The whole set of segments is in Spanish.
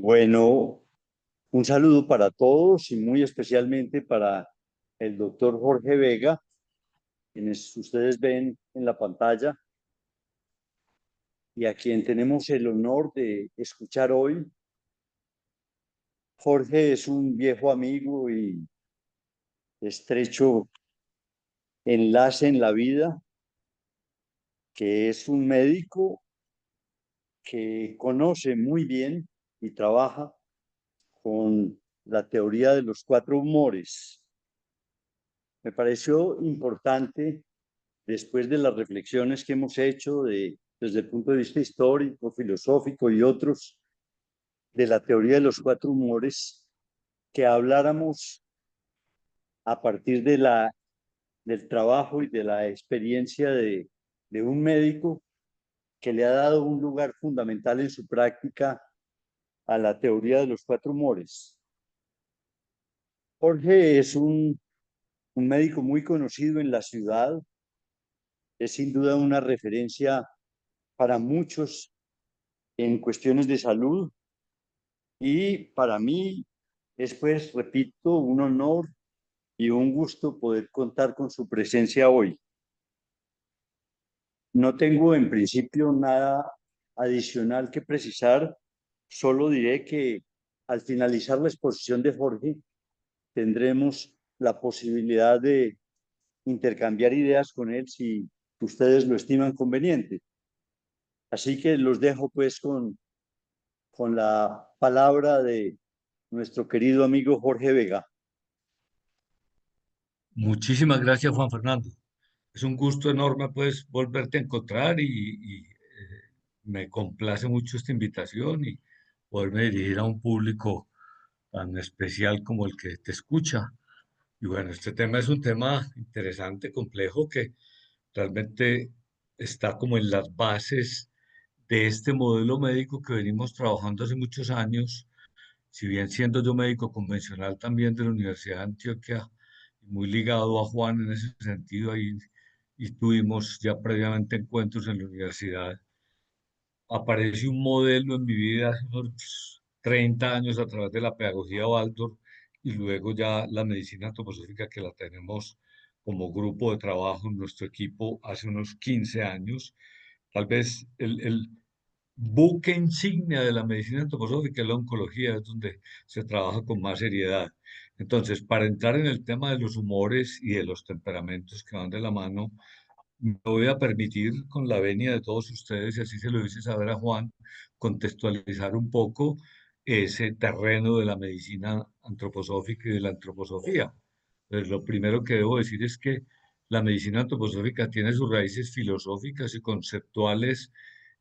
Bueno, un saludo para todos y muy especialmente para el doctor Jorge Vega, quienes ustedes ven en la pantalla y a quien tenemos el honor de escuchar hoy. Jorge es un viejo amigo y estrecho enlace en la vida, que es un médico que conoce muy bien y trabaja con la teoría de los cuatro humores. Me pareció importante después de las reflexiones que hemos hecho desde el punto de vista histórico, filosófico y otros, de la teoría de los cuatro humores, que habláramos a partir del trabajo y de la experiencia de un médico que le ha dado un lugar fundamental en su práctica a la teoría de los cuatro humores. Jorge es un médico muy conocido en la ciudad, es sin duda una referencia para muchos en cuestiones de salud. Y para mí es, pues, repito, un honor y un gusto poder contar con su presencia hoy. No tengo en principio nada adicional que precisar, solo diré que al finalizar la exposición de Jorge tendremos la posibilidad de intercambiar ideas con él si ustedes lo estiman conveniente. Así que los dejo pues con la palabra de nuestro querido amigo Jorge Vega. Muchísimas gracias, Juan Fernando. Es un gusto enorme, pues, volverte a encontrar y me complace mucho esta invitación y poderme dirigir a un público tan especial como el que te escucha. Y bueno, este tema es un tema interesante, complejo, que realmente está como en las bases de este modelo médico que venimos trabajando hace muchos años. Si bien siendo yo médico convencional también de la Universidad de Antioquia, muy ligado a Juan en ese sentido, ahí y tuvimos ya previamente encuentros en la universidad, apareció un modelo en mi vida hace unos 30 años a través de la pedagogía Waldorf y luego ya la medicina antroposófica que la tenemos como grupo de trabajo en nuestro equipo hace unos 15 años. Tal vez el buque insignia de la medicina antroposófica es la oncología, es donde se trabaja con más seriedad. Entonces, para entrar en el tema de los humores y de los temperamentos que van de la mano, me voy a permitir, con la venia de todos ustedes, y así se lo hice saber a Juan, contextualizar un poco ese terreno de la medicina antroposófica y de la antroposofía. Pues lo primero que debo decir es que la medicina antroposófica tiene sus raíces filosóficas y conceptuales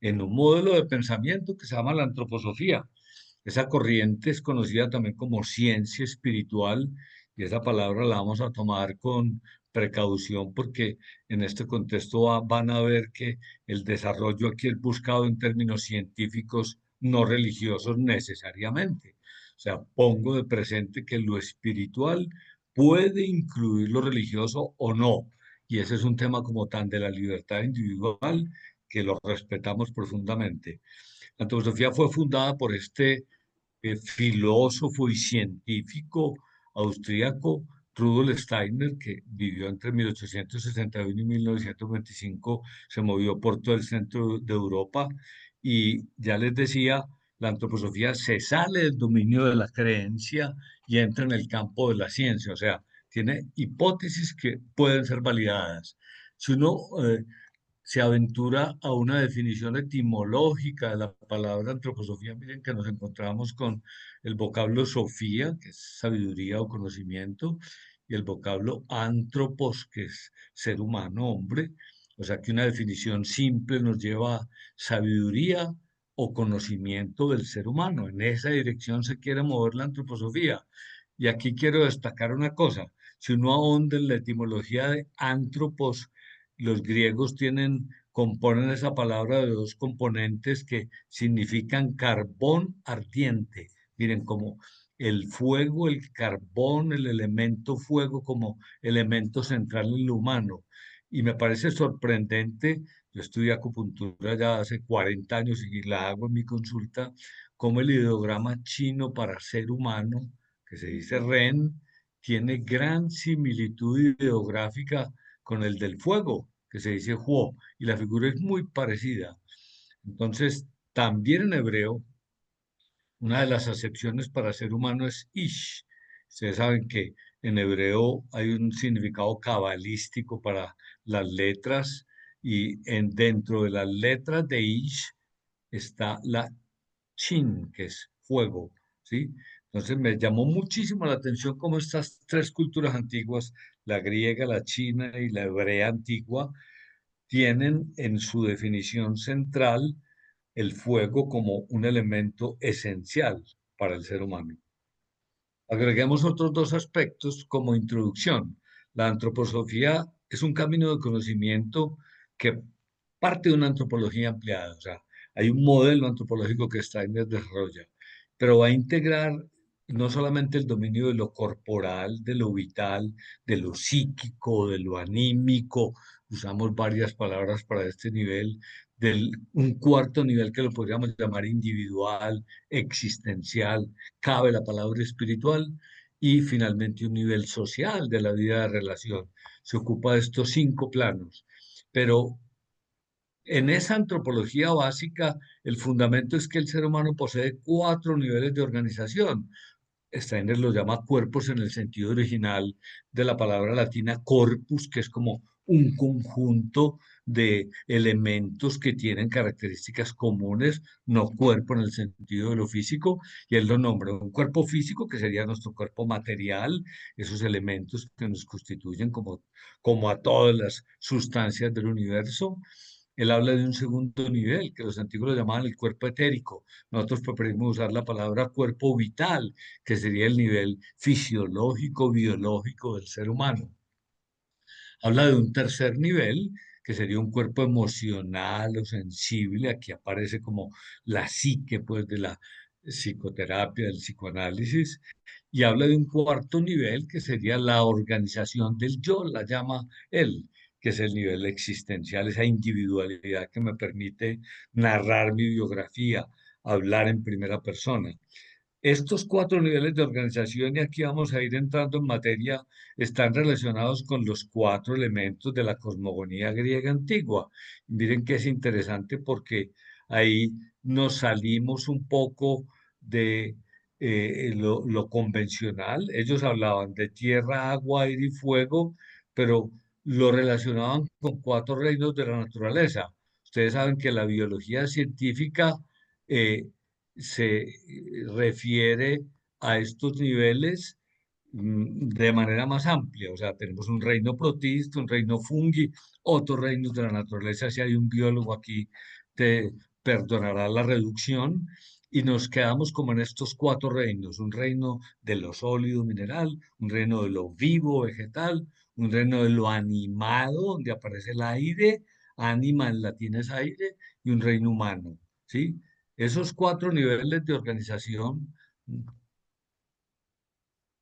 en un modelo de pensamiento que se llama la antroposofía. Esa corriente es conocida también como ciencia espiritual y esa palabra la vamos a tomar con precaución porque en este contexto van a ver que el desarrollo aquí es buscado en términos científicos, no religiosos necesariamente. O sea, pongo de presente que lo espiritual puede incluir lo religioso o no. Y ese es un tema como tan de la libertad individual que lo respetamos profundamente. La antroposofía fue fundada por este filósofo y científico austríaco Rudolf Steiner, que vivió entre 1861 y 1925, se movió por todo el centro de Europa y ya les decía, la antroposofía se sale del dominio de la creencia y entra en el campo de la ciencia, o sea, tiene hipótesis que pueden ser validadas. Si uno se aventura a una definición etimológica de la palabra antroposofía, miren que nos encontramos con el vocablo sofía, que es sabiduría o conocimiento, y el vocablo antropos, que es ser humano, hombre. O sea que una definición simple nos lleva a sabiduría o conocimiento del ser humano. En esa dirección se quiere mover la antroposofía. Y aquí quiero destacar una cosa. Si uno ahonda en la etimología de antropos, los griegos componen esa palabra de dos componentes que significan carbón ardiente. Miren, como el fuego, el carbón, el elemento fuego como elemento central en lo humano. Y me parece sorprendente yo estudié acupuntura ya hace 40 años y la hago en mi consulta, como el ideograma chino para ser humano, que se dice Ren, tiene gran similitud ideográfica con el del fuego, que se dice Huo, y la figura es muy parecida. Entonces, también en hebreo, una de las acepciones para ser humano es Ish. Ustedes saben que en hebreo hay un significado cabalístico para las letras y dentro de las letras de Ish está la Shin, que es fuego, ¿sí? Entonces me llamó muchísimo la atención cómo estas tres culturas antiguas, la griega, la china y la hebrea antigua, tienen en su definición central el fuego como un elemento esencial para el ser humano. Agreguemos otros dos aspectos como introducción. La antroposofía es un camino de conocimiento que parte de una antropología ampliada. O sea, hay un modelo antropológico que Steiner desarrolla, pero va a integrar no solamente el dominio de lo corporal, de lo vital, de lo psíquico, de lo anímico, usamos varias palabras para este nivel, del un cuarto nivel que lo podríamos llamar individual, existencial, cabe la palabra espiritual, y finalmente un nivel social de la vida de relación. Se ocupa de estos cinco planos, pero en esa antropología básica, el fundamento es que el ser humano posee cuatro niveles de organización. Steiner los llama cuerpos en el sentido original de la palabra latina corpus, que es como un conjunto de elementos que tienen características comunes, no cuerpo en el sentido de lo físico, y él lo nombra un cuerpo físico, que sería nuestro cuerpo material, esos elementos que nos constituyen como a todas las sustancias del universo. Él habla de un segundo nivel, que los antiguos lo llamaban el cuerpo etérico. Nosotros preferimos usar la palabra cuerpo vital, que sería el nivel fisiológico, biológico del ser humano. Habla de un tercer nivel, que sería un cuerpo emocional o sensible. Aquí aparece como la psique, pues, de la psicoterapia, del psicoanálisis. Y habla de un cuarto nivel, que sería la organización del yo, la llama él, que es el nivel existencial, esa individualidad que me permite narrar mi biografía, hablar en primera persona. Estos cuatro niveles de organización, y aquí vamos a ir entrando en materia, están relacionados con los cuatro elementos de la cosmogonía griega antigua. Miren que es interesante porque ahí nos salimos un poco de lo convencional. Ellos hablaban de tierra, agua, aire y fuego, pero lo relacionaban con cuatro reinos de la naturaleza. Ustedes saben que la biología científica eh, se refiere a estos niveles de manera más amplia. O sea, tenemos un reino protista, un reino fungi, otros reinos de la naturaleza. Si hay un biólogo aquí, te perdonará la reducción. Y nos quedamos como en estos cuatro reinos: un reino de lo sólido mineral, un reino de lo vivo vegetal, un reino de lo animado, donde aparece el aire, anima en latín es aire, y un reino humano. ¿Sí? Esos cuatro niveles de organización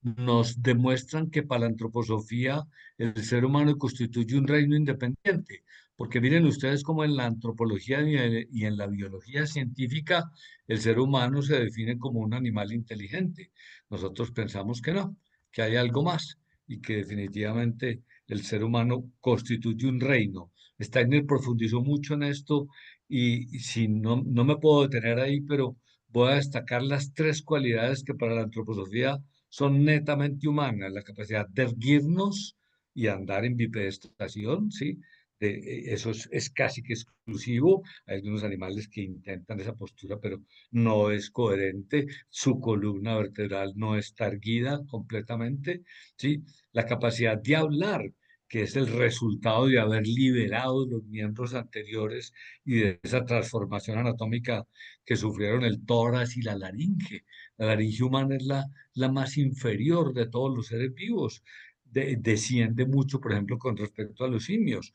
nos demuestran que para la antroposofía el ser humano constituye un reino independiente, porque miren ustedes cómo en la antropología y en la biología científica el ser humano se define como un animal inteligente. Nosotros pensamos que no, que hay algo más y que definitivamente el ser humano constituye un reino. Steiner profundizó mucho en esto y si no, no me puedo detener ahí, pero voy a destacar las tres cualidades que para la antroposofía son netamente humanas: la capacidad de erguirnos y andar en bipedestación, ¿sí? Eso es casi que exclusivo. Hay algunos animales que intentan esa postura, pero no es coherente. Su columna vertebral no está erguida completamente, ¿sí? La capacidad de hablar, que es el resultado de haber liberado los miembros anteriores y de esa transformación anatómica que sufrieron el tórax y la laringe. La laringe humana es la más inferior de todos los seres vivos. Desciende mucho, por ejemplo, con respecto a los simios.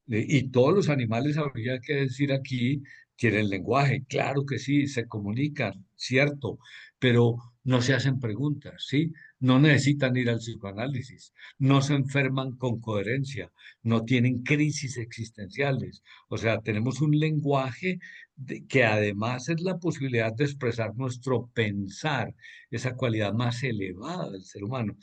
Y todos los animales, habría que decir aquí, tienen lenguaje. Claro que sí, se comunican, cierto, pero no se hacen preguntas, ¿sí? No necesitan ir al psicoanálisis, no se enferman con coherencia, no tienen crisis existenciales. O sea, tenemos un lenguaje que además es la posibilidad de expresar nuestro pensar, esa cualidad más elevada del ser humano.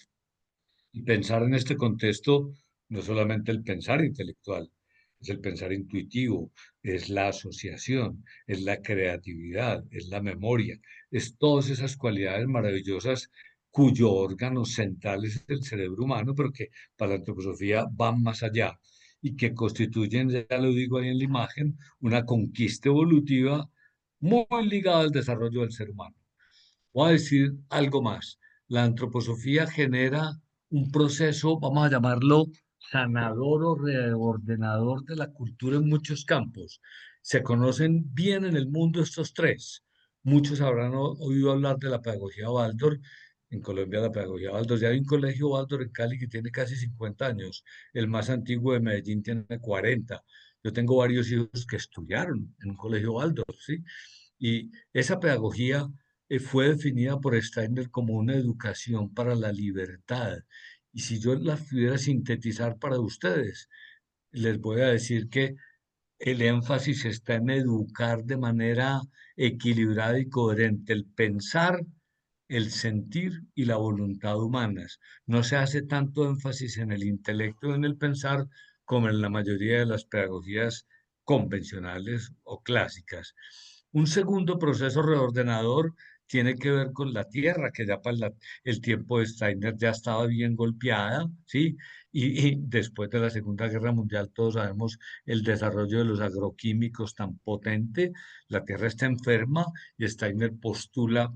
Y pensar en este contexto no es solamente el pensar intelectual, es el pensar intuitivo, es la asociación, es la creatividad, es la memoria, es todas esas cualidades maravillosas cuyo órgano central es el cerebro humano, pero que para la antroposofía van más allá y que constituyen, ya lo digo ahí en la imagen, una conquista evolutiva muy ligada al desarrollo del ser humano. Voy a decir algo más. La antroposofía genera un proceso, vamos a llamarlo sanador o reordenador de la cultura en muchos campos. Se conocen bien en el mundo estos tres. Muchos habrán oído hablar de la pedagogía Waldorf. En Colombia la pedagogía Waldorf, ya hay un colegio Waldorf en Cali que tiene casi 50 años. El más antiguo de Medellín tiene 40. Yo tengo varios hijos que estudiaron en un colegio Waldorf, ¿sí? Y esa pedagogía fue definida por Steiner como una educación para la libertad. Y si yo la pudiera sintetizar para ustedes, les voy a decir que el énfasis está en educar de manera equilibrada y coherente el pensar, el sentir y la voluntad humanas. No se hace tanto énfasis en el intelecto y en el pensar como en la mayoría de las pedagogías convencionales o clásicas. Un segundo proceso reordenador tiene que ver con la tierra, que ya para el tiempo de Steiner ya estaba bien golpeada, ¿sí? Y después de la Segunda Guerra Mundial todos sabemos el desarrollo de los agroquímicos tan potente, la tierra está enferma y Steiner postula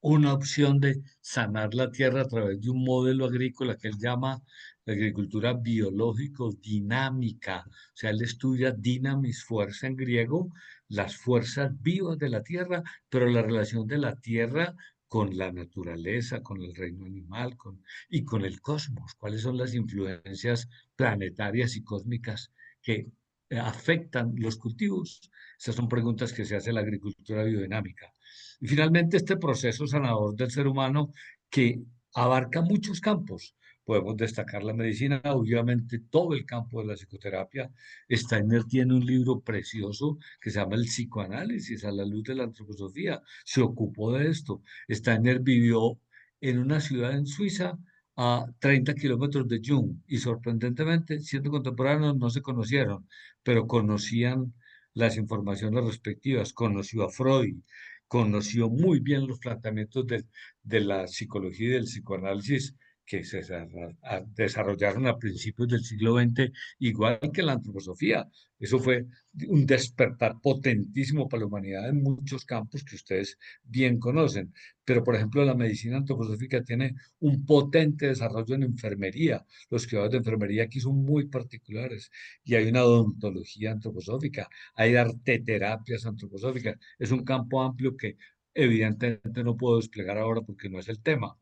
una opción de sanar la tierra a través de un modelo agrícola que él llama la agricultura biológico dinámica. O sea, él estudia dynamis, fuerza en griego, las fuerzas vivas de la tierra, pero la relación de la tierra con la naturaleza, con el reino animal y con el cosmos. ¿Cuáles son las influencias planetarias y cósmicas que afectan los cultivos? Esas son preguntas que se hace la agricultura biodinámica. Y finalmente, este proceso sanador del ser humano que abarca muchos campos. Podemos destacar la medicina, obviamente todo el campo de la psicoterapia. Steiner tiene un libro precioso que se llama El psicoanálisis a la luz de la antroposofía. Se ocupó de esto. Steiner vivió en una ciudad en Suiza a 30 kilómetros de Jung y sorprendentemente, siendo contemporáneos, no se conocieron, pero conocían las informaciones respectivas. Conoció a Freud, conoció muy bien los planteamientos de la psicología y del psicoanálisis que se desarrollaron a principios del siglo XX, igual que la antroposofía. Eso fue un despertar potentísimo para la humanidad en muchos campos que ustedes bien conocen. Pero, por ejemplo, la medicina antroposófica tiene un potente desarrollo en enfermería. Los cuidados de enfermería aquí son muy particulares y hay una odontología antroposófica, hay arteterapias antroposóficas. Es un campo amplio que evidentemente no puedo desplegar ahora porque no es el tema.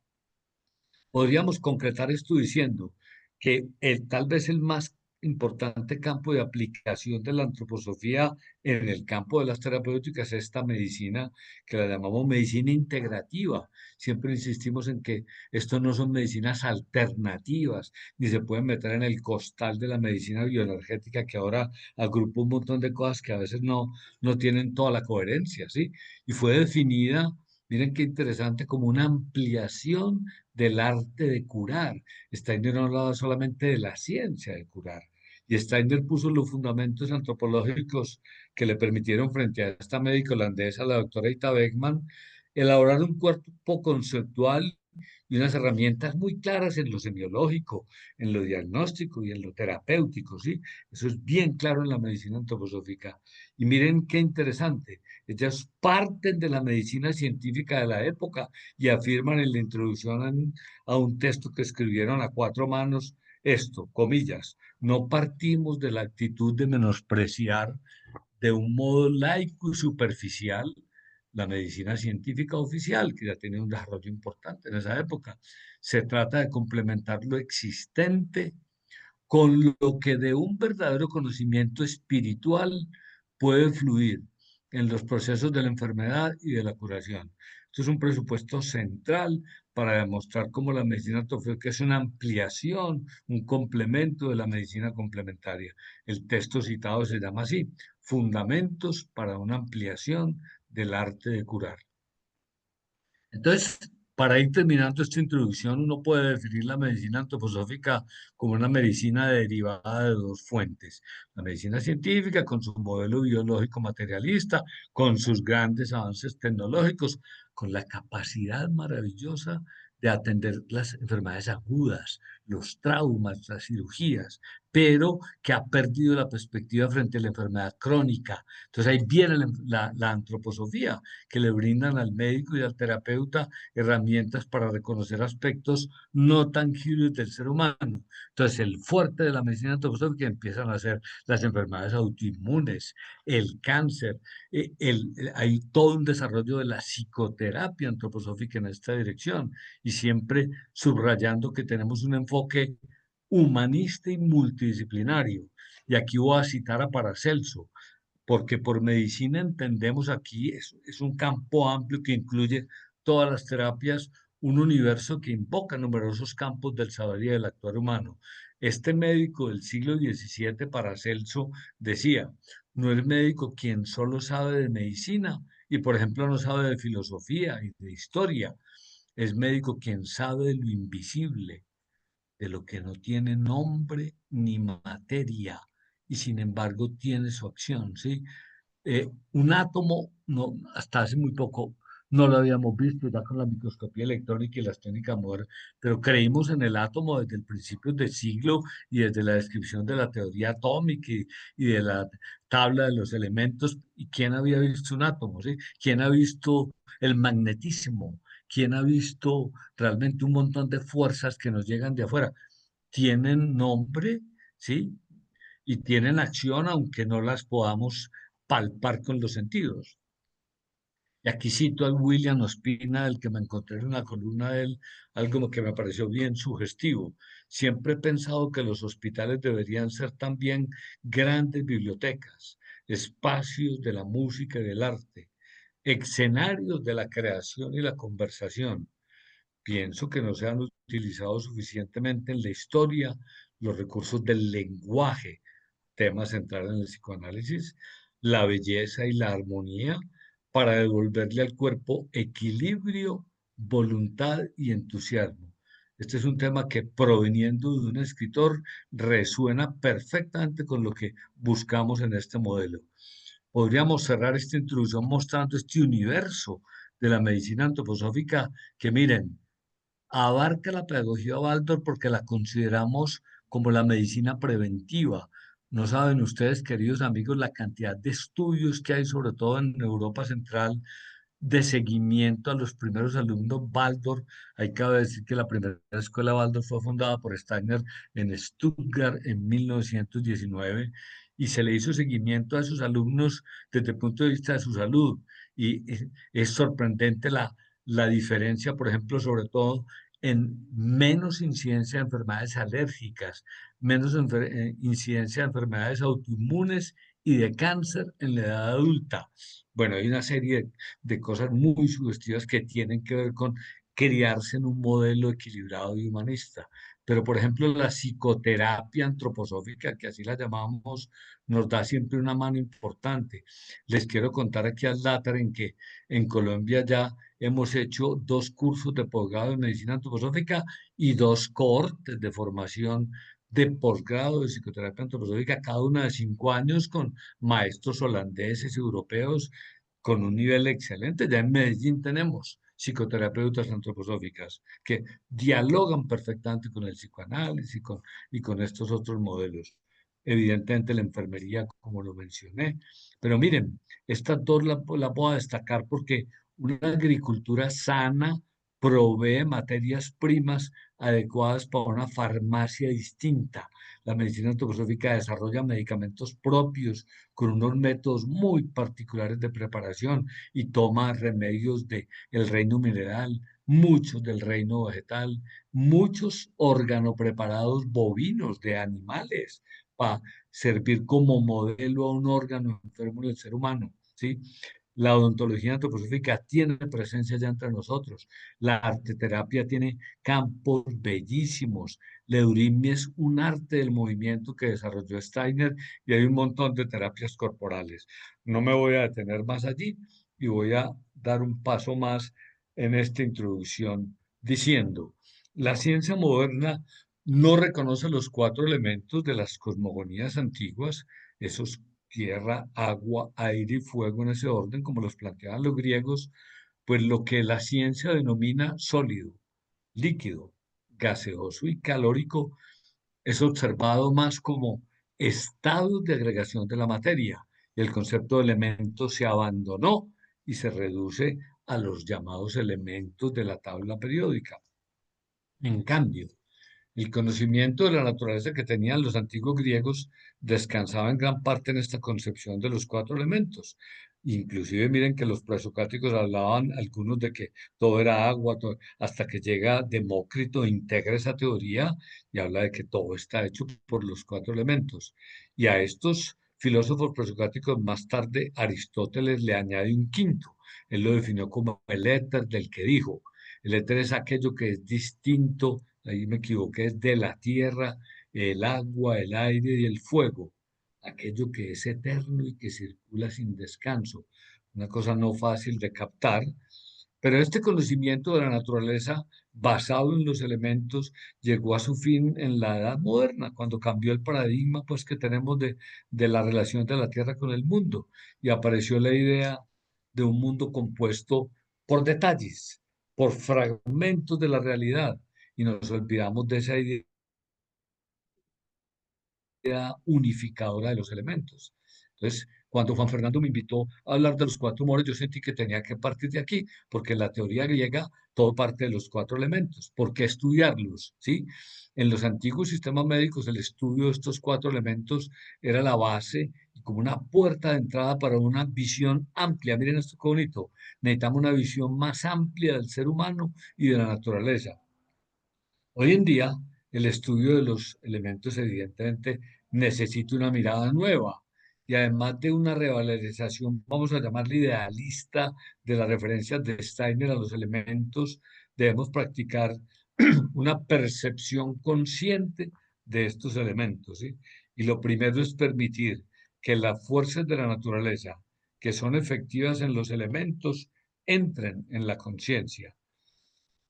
Podríamos concretar esto diciendo que tal vez el más importante campo de aplicación de la antroposofía en el campo de las terapéuticas es esta medicina que la llamamos medicina integrativa. Siempre insistimos en que esto no son medicinas alternativas, ni se pueden meter en el costal de la medicina bioenergética que ahora agrupa un montón de cosas que a veces no tienen toda la coherencia, ¿sí? Y fue definida, miren qué interesante, como una ampliación del arte de curar. Steiner no hablaba solamente de la ciencia de curar. Y Steiner puso los fundamentos antropológicos que le permitieron frente a esta médica holandesa, la doctora Ita Beckman, elaborar un cuerpo conceptual y unas herramientas muy claras en lo semiológico, en lo diagnóstico y en lo terapéutico, ¿sí? Eso es bien claro en la medicina antroposófica. Y miren qué interesante, ellas parten de la medicina científica de la época y afirman en la introducción a un texto que escribieron a cuatro manos, esto, comillas, no partimos de la actitud de menospreciar de un modo laico y superficial la medicina científica oficial, que ya tenía un desarrollo importante en esa época. Se trata de complementar lo existente con lo que de un verdadero conocimiento espiritual puede fluir en los procesos de la enfermedad y de la curación. Esto es un presupuesto central para demostrar cómo la medicina antroposófica es una ampliación, un complemento de la medicina complementaria. El texto citado se llama así, Fundamentos para una ampliación del arte de curar. Entonces, para ir terminando esta introducción, uno puede definir la medicina antroposófica como una medicina derivada de dos fuentes. La medicina científica, con su modelo biológico materialista, con sus grandes avances tecnológicos, con la capacidad maravillosa de atender las enfermedades agudas, los traumas, las cirugías, pero que ha perdido la perspectiva frente a la enfermedad crónica. Entonces ahí viene la antroposofía, que le brindan al médico y al terapeuta herramientas para reconocer aspectos no tangibles del ser humano. Entonces, el fuerte de la medicina antroposófica empiezan a ser las enfermedades autoinmunes, el cáncer, hay todo un desarrollo de la psicoterapia antroposófica en esta dirección y siempre subrayando que tenemos un enfoque humanista y multidisciplinario. Y aquí voy a citar a Paracelso, porque por medicina entendemos aquí, es un campo amplio que incluye todas las terapias, un universo que invoca numerosos campos del saber y del actuar humano. Este médico del siglo XVII, Paracelso, decía, no es médico quien solo sabe de medicina y, por ejemplo, no sabe de filosofía y de historia, es médico quien sabe de lo invisible, de lo que no tiene nombre ni materia y sin embargo tiene su acción, ¿sí? Un átomo, no, hasta hace muy poco no lo habíamos visto ya con la microscopía electrónica y las técnicas modernas, pero creímos en el átomo desde el principio del siglo y desde la descripción de la teoría atómica y de la tabla de los elementos. ¿Y quién había visto un átomo? ¿Sí? ¿Quién ha visto el magnetismo? ¿Quién ha visto realmente un montón de fuerzas que nos llegan de afuera? Tienen nombre, ¿sí? Y tienen acción aunque no las podamos palpar con los sentidos. Y aquí cito al William Ospina, del que me encontré en una columna de él, algo que me pareció bien sugestivo. Siempre he pensado que los hospitales deberían ser también grandes bibliotecas, espacios de la música y del arte, escenarios de la creación y la conversación. Pienso que no se han utilizado suficientemente en la historia los recursos del lenguaje, tema central en el psicoanálisis, la belleza y la armonía para devolverle al cuerpo equilibrio, voluntad y entusiasmo. Este es un tema que proveniendo de un escritor resuena perfectamente con lo que buscamos en este modelo. Podríamos cerrar esta introducción mostrando este universo de la medicina antroposófica que miren, abarca la pedagogía Waldorf porque la consideramos como la medicina preventiva. No saben ustedes, queridos amigos, la cantidad de estudios que hay, sobre todo en Europa Central, de seguimiento a los primeros alumnos Waldorf. Hay que decir que la primera escuela Waldorf fue fundada por Steiner en Stuttgart en 1919 y se le hizo seguimiento a esos alumnos desde el punto de vista de su salud. Y es sorprendente la diferencia, por ejemplo, sobre todo en menos incidencia de enfermedades alérgicas, menos incidencia de enfermedades autoinmunes y de cáncer en la edad adulta. Bueno, hay una serie de cosas muy sugestivas que tienen que ver con criarse en un modelo equilibrado y humanista. Pero, por ejemplo, la psicoterapia antroposófica, que así la llamamos, nos da siempre una mano importante. Les quiero contar aquí al Latar en que en Colombia ya hemos hecho 2 cursos de posgrado en medicina antroposófica y 2 cohortes de formación de posgrado de psicoterapia antroposófica, cada una de 5 años con maestros holandeses, europeos, con un nivel excelente. Ya en Medellín tenemos psicoterapeutas antroposóficas que dialogan perfectamente con el psicoanálisis y con estos otros modelos. Evidentemente la enfermería, como lo mencioné. Pero miren, estas dos las voy a destacar porque una agricultura sana provee materias primas adecuadas para una farmacia distinta. La medicina antroposófica desarrolla medicamentos propios con unos métodos muy particulares de preparación y toma remedios del reino mineral, muchos del reino vegetal, muchos organopreparados bovinos de animales para servir como modelo a un órgano enfermo del ser humano. ¿sí? La odontología antroposófica tiene presencia ya entre nosotros. La arteterapia tiene campos bellísimos. La eurimia es un arte del movimiento que desarrolló Steiner y hay un montón de terapias corporales. No me voy a detener más allí y voy a dar un paso más en esta introducción diciendo, la ciencia moderna no reconoce los cuatro elementos de las cosmogonías antiguas, esos tierra, agua, aire y fuego en ese orden, como los planteaban los griegos, pues lo que la ciencia denomina sólido, líquido, gaseoso y calórico es observado más como estados de agregación de la materia. Y el concepto de elementos se abandonó y se reduce a los llamados elementos de la tabla periódica. En cambio, el conocimiento de la naturaleza que tenían los antiguos griegos descansaba en gran parte en esta concepción de los cuatro elementos. Inclusive miren que los presocráticos hablaban algunos de que todo era agua, hasta que llega Demócrito, integra esa teoría y habla de que todo está hecho por los cuatro elementos. Y a estos filósofos presocráticos más tarde Aristóteles le añade un quinto. Él lo definió como el éter del que dijo. El éter es aquello que es distinto, ahí me equivoqué, es de la tierra, el agua, el aire y el fuego, aquello que es eterno y que circula sin descanso. Una cosa no fácil de captar, pero este conocimiento de la naturaleza basado en los elementos llegó a su fin en la Edad Moderna, cuando cambió el paradigma pues, que tenemos de la relación de la Tierra con el mundo y apareció la idea de un mundo compuesto por detalles, por fragmentos de la realidad y nos olvidamos de esa idea unificadora de los elementos. Entonces, cuando Juan Fernando me invitó a hablar de los cuatro humores, yo sentí que tenía que partir de aquí, porque en la teoría griega todo parte de los cuatro elementos. ¿Por qué estudiarlos? ¿Sí? En los antiguos sistemas médicos, el estudio de estos cuatro elementos era la base y como una puerta de entrada para una visión amplia. Miren esto qué bonito. Necesitamos una visión más amplia del ser humano y de la naturaleza. Hoy en día, el estudio de los elementos evidentemente necesita una mirada nueva y además de una revalorización, vamos a llamarle idealista, de las referencias de Steiner a los elementos, debemos practicar una percepción consciente de estos elementos, ¿sí? Y lo primero es permitir que las fuerzas de la naturaleza, que son efectivas en los elementos, entren en la conciencia.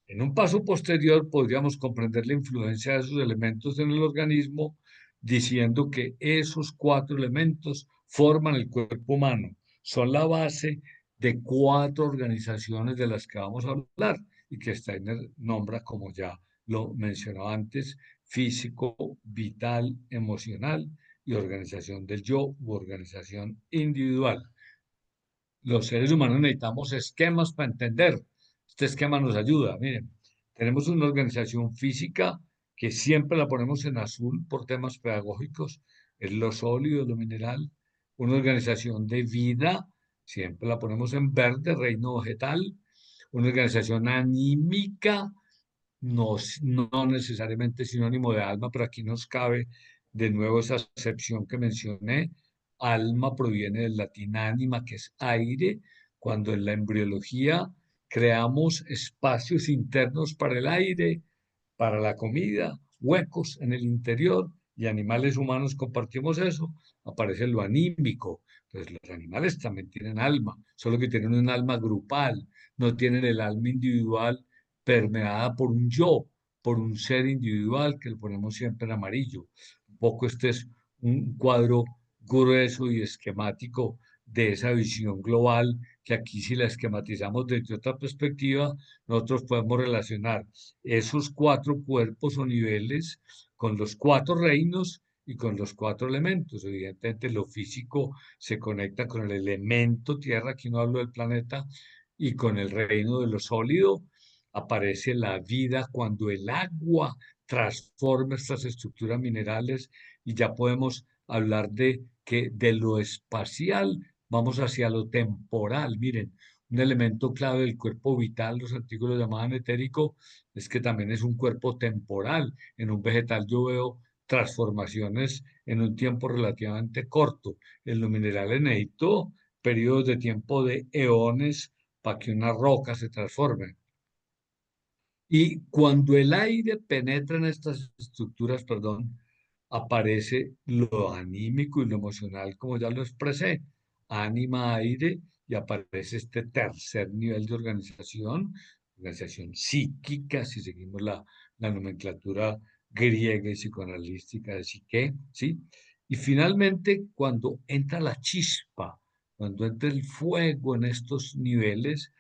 En un paso posterior podríamos comprender la influencia de esos elementos en el organismo diciendo que esos cuatro elementos forman el cuerpo humano, son la base de cuatro organizaciones de las que vamos a hablar y que Steiner nombra, como ya lo mencionó antes, físico, vital, emocional y organización del yo u organización individual. Los seres humanos necesitamos esquemas para entender. Este esquema nos ayuda. Miren, tenemos una organización física que siempre la ponemos en azul por temas pedagógicos, es lo sólido, lo mineral. Una organización de vida, siempre la ponemos en verde, reino vegetal. Una organización anímica, no necesariamente sinónimo de alma, pero aquí nos cabe de nuevo esa acepción que mencioné. Alma proviene del latín anima, que es aire, cuando en la embriología creamos espacios internos para el aire, para la comida, huecos en el interior, y animales humanos compartimos eso, aparece lo anímico. Entonces los animales también tienen alma, solo que tienen un alma grupal, no tienen el alma individual permeada por un yo, por un ser individual que le ponemos siempre en amarillo. Un poco este es un cuadro grueso y esquemático de esa visión global que aquí si la esquematizamos desde otra perspectiva, nosotros podemos relacionar esos cuatro cuerpos o niveles con los cuatro reinos y con los cuatro elementos. Evidentemente lo físico se conecta con el elemento tierra, aquí no hablo del planeta, y con el reino de lo sólido aparece la vida cuando el agua transforma estas estructuras minerales y ya podemos hablar de que de lo espacial vamos hacia lo temporal. Miren, un elemento clave del cuerpo vital, los antiguos lo llamaban etérico, es que también es un cuerpo temporal. En un vegetal yo veo transformaciones en un tiempo relativamente corto. En los minerales necesito periodos de tiempo de eones para que una roca se transforme. Y cuando el aire penetra en estas estructuras, perdón, aparece lo anímico y lo emocional, como ya lo expresé, ánima, aire, y aparece este tercer nivel de organización, organización psíquica, si seguimos la nomenclatura griega y psicoanalística de psique, ¿sí? Y finalmente, cuando entra la chispa, cuando entra el fuego en estos niveles,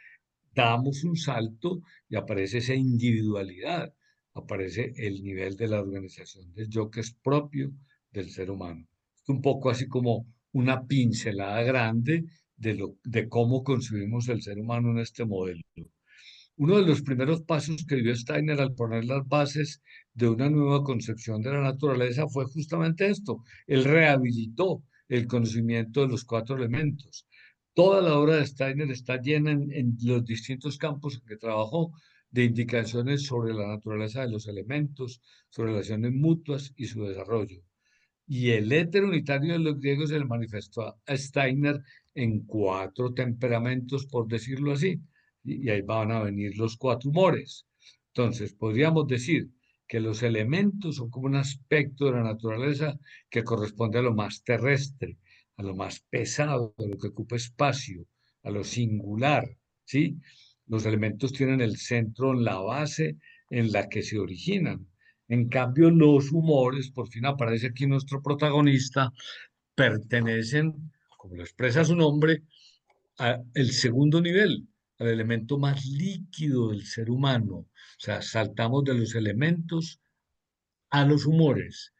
damos un salto y aparece esa individualidad, aparece el nivel de la organización del yo que es propio del ser humano. Es un poco así como una pincelada grande de cómo concebimos el ser humano en este modelo. Uno de los primeros pasos que dio Steiner al poner las bases de una nueva concepción de la naturaleza fue justamente esto. Él rehabilitó el conocimiento de los cuatro elementos. Toda la obra de Steiner está llena en los distintos campos en que trabajó de indicaciones sobre la naturaleza de los elementos, sus relaciones mutuas y su desarrollo. Y el éter unitario de los griegos se le manifestó a Steiner en cuatro temperamentos, por decirlo así, y ahí van a venir los cuatro humores. Entonces, podríamos decir que los elementos son como un aspecto de la naturaleza que corresponde a lo más terrestre, a lo más pesado, a lo que ocupa espacio, a lo singular, ¿sí? Los elementos tienen el centro en la base en la que se originan. En cambio, los humores, por fin aparece aquí nuestro protagonista, pertenecen, como lo expresa su nombre, al segundo nivel, al elemento más líquido del ser humano. O sea, saltamos de los elementos a los humores.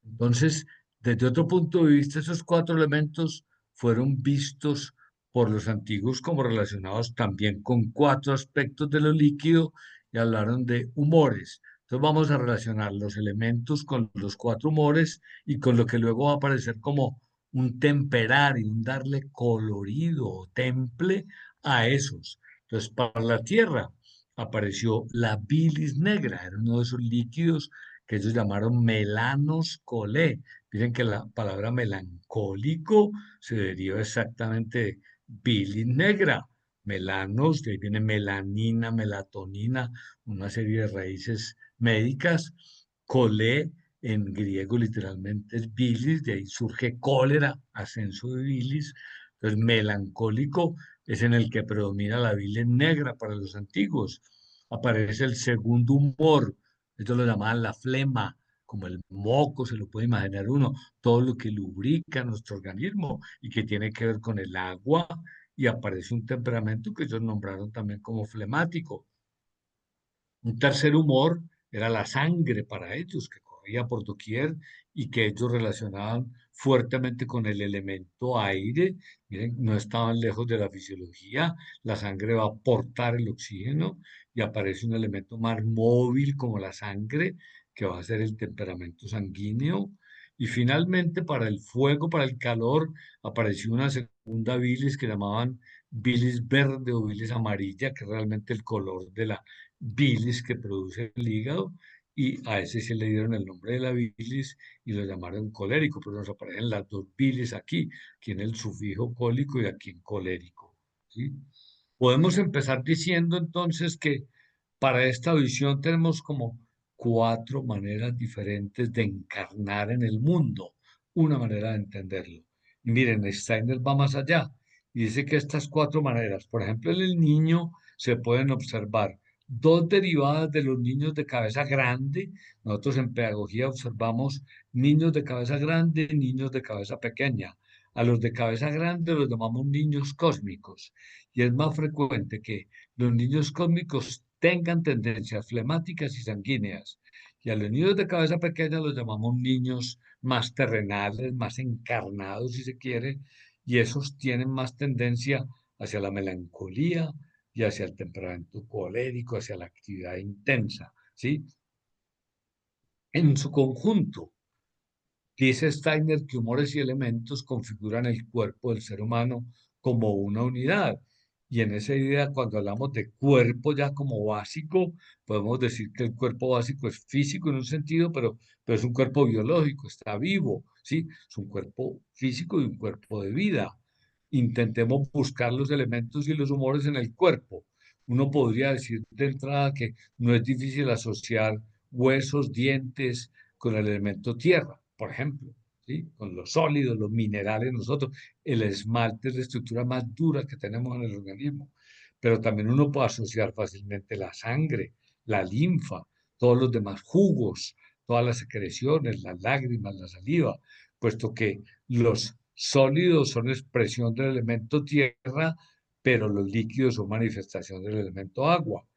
Entonces, desde otro punto de vista, esos cuatro elementos fueron vistos por los antiguos como relacionados también con cuatro aspectos de lo líquido y hablaron de humores. Entonces vamos a relacionar los elementos con los cuatro humores y con lo que luego va a aparecer como un temperar y un darle colorido o temple a esos. Entonces, para la tierra apareció la bilis negra, era uno de esos líquidos que ellos llamaron melanos colé. Dicen que la palabra melancólico se deriva exactamente de bilis negra. Melanos, de ahí viene melanina, melatonina, una serie de raíces médicas. Colé, en griego literalmente es bilis, de ahí surge cólera, ascenso de bilis. Entonces, melancólico es en el que predomina la bilis negra para los antiguos. Aparece el segundo humor, esto lo llamaban la flema, como el moco, se lo puede imaginar uno, todo lo que lubrica nuestro organismo y que tiene que ver con el agua, y aparece un temperamento que ellos nombraron también como flemático. Un tercer humor era la sangre para ellos, que corría por doquier y que ellos relacionaban fuertemente con el elemento aire. Miren, no estaban lejos de la fisiología. La sangre va a aportar el oxígeno y aparece un elemento más móvil como la sangre, que va a ser el temperamento sanguíneo. Y finalmente, para el fuego, para el calor, apareció una segunda bilis que llamaban bilis verde o bilis amarilla, que es realmente el color de la bilis que produce el hígado, y a ese se le dieron el nombre de la bilis y lo llamaron colérico, pero nos aparecen las dos bilis aquí en el sufijo cólico y aquí en colérico, ¿sí? Podemos empezar diciendo entonces que para esta visión tenemos como cuatro maneras diferentes de encarnar en el mundo, una manera de entenderlo. Y miren, Steiner va más allá y dice que estas cuatro maneras, por ejemplo, en el niño se pueden observar dos derivadas de los niños de cabeza grande. Nosotros en pedagogía observamos niños de cabeza grande, niños de cabeza pequeña. A los de cabeza grande los llamamos niños cósmicos y es más frecuente que los niños cósmicos tengan tendencias flemáticas y sanguíneas. Y a los niños de cabeza pequeña los llamamos niños más terrenales, más encarnados, si se quiere, y esos tienen más tendencia hacia la melancolía y hacia el temperamento colérico, hacia la actividad intensa, ¿sí? En su conjunto, dice Steiner que humores y elementos configuran el cuerpo del ser humano como una unidad. Y en esa idea, cuando hablamos de cuerpo ya como básico, podemos decir que el cuerpo básico es físico en un sentido, pero es un cuerpo biológico, está vivo, ¿sí? Es un cuerpo físico y un cuerpo de vida. intentemos buscar los elementos y los humores en el cuerpo. Uno podría decir de entrada que no es difícil asociar huesos, dientes con el elemento tierra, por ejemplo, ¿sí? Con los sólidos, los minerales, nosotros. El esmalte es la estructura más dura que tenemos en el organismo, pero también uno puede asociar fácilmente la sangre, la linfa, todos los demás jugos, todas las secreciones, las lágrimas, la saliva, puesto que los sólidos son expresión del elemento tierra, pero los líquidos son manifestación del elemento agua.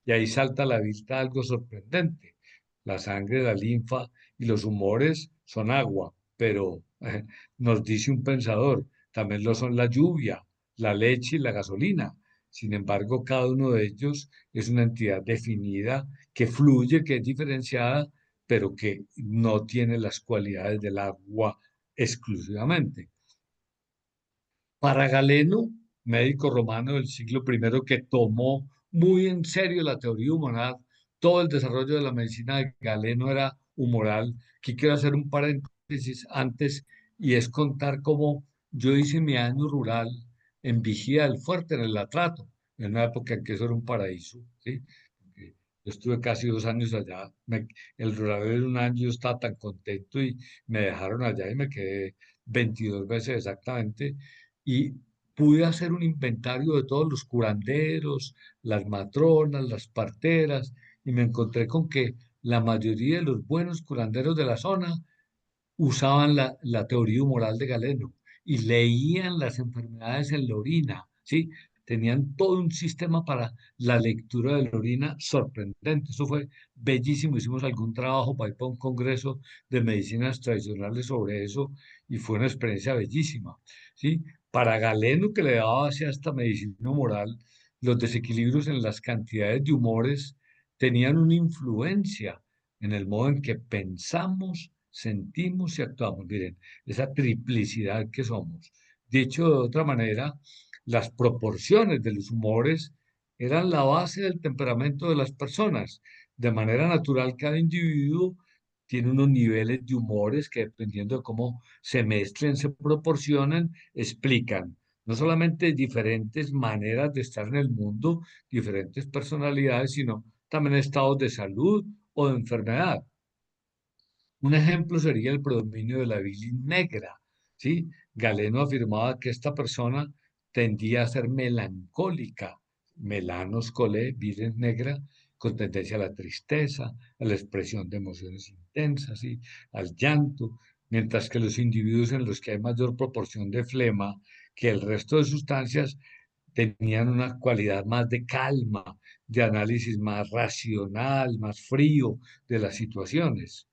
Y ahí salta a la vista algo sorprendente. La sangre, la linfa y los humores son agua, pero nos dice un pensador, también lo son la lluvia, la leche y la gasolina. Sin embargo, cada uno de ellos es una entidad definida que fluye, que es diferenciada, pero que no tiene las cualidades del agua exclusivamente. Para Galeno, médico romano del siglo I que tomó muy en serio la teoría humoral, todo el desarrollo de la medicina de Galeno era humoral. Aquí quiero hacer un paréntesis antes y es contar cómo yo hice mi año rural en Vigía del Fuerte, en el Atrato, en una época en que eso era un paraíso, ¿sí? Porque yo estuve casi 2 años allá. El rural era un año, yo estaba tan contento y me dejaron allá y me quedé 22 veces exactamente y pude hacer un inventario de todos los curanderos, las matronas, las parteras, y me encontré con que la mayoría de los buenos curanderos de la zona usaban la teoría humoral de Galeno y leían las enfermedades en la orina, ¿sí? Tenían todo un sistema para la lectura de la orina sorprendente. Eso fue bellísimo. Hicimos algún trabajo para ir para un congreso de medicinas tradicionales sobre eso y fue una experiencia bellísima, ¿sí? Para Galeno, que le daba hacia esta medicina humoral, los desequilibrios en las cantidades de humores tenían una influencia en el modo en que pensamos, sentimos y actuamos. Miren, esa triplicidad que somos. Dicho de otra manera, las proporciones de los humores eran la base del temperamento de las personas. De manera natural, cada individuo tiene unos niveles de humores que dependiendo de cómo se mezclen, se proporcionan, explican no solamente diferentes maneras de estar en el mundo, diferentes personalidades, sino también estados de salud o de enfermedad. Un ejemplo sería el predominio de la bilis negra, ¿sí? Galeno afirmaba que esta persona tendía a ser melancólica, melanos colé, bilis negra, con tendencia a la tristeza, a la expresión de emociones intensas, ¿sí? Al llanto, mientras que los individuos en los que hay mayor proporción de flema que el resto de sustancias tenían una cualidad más de calma, de análisis más racional, más frío de las situaciones.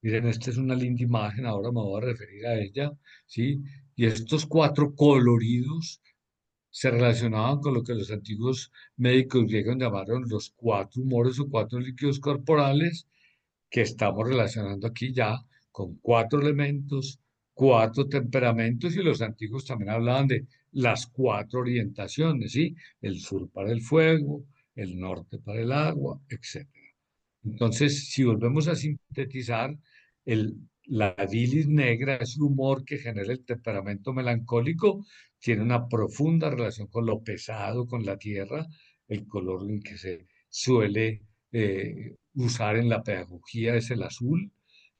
Miren, esta es una linda imagen, ahora me voy a referir a ella, ¿sí? Y estos cuatro coloridos se relacionaban con lo que los antiguos médicos griegos llamaron los cuatro humores o cuatro líquidos corporales, que estamos relacionando aquí ya con cuatro elementos, cuatro temperamentos, y los antiguos también hablaban de las cuatro orientaciones, ¿sí? El sur para el fuego, el norte para el agua, etc. Entonces, si volvemos a sintetizar, la bilis negra, ese humor que genera el temperamento melancólico, tiene una profunda relación con lo pesado, con la tierra, el color en que se suele usar en la pedagogía es el azul.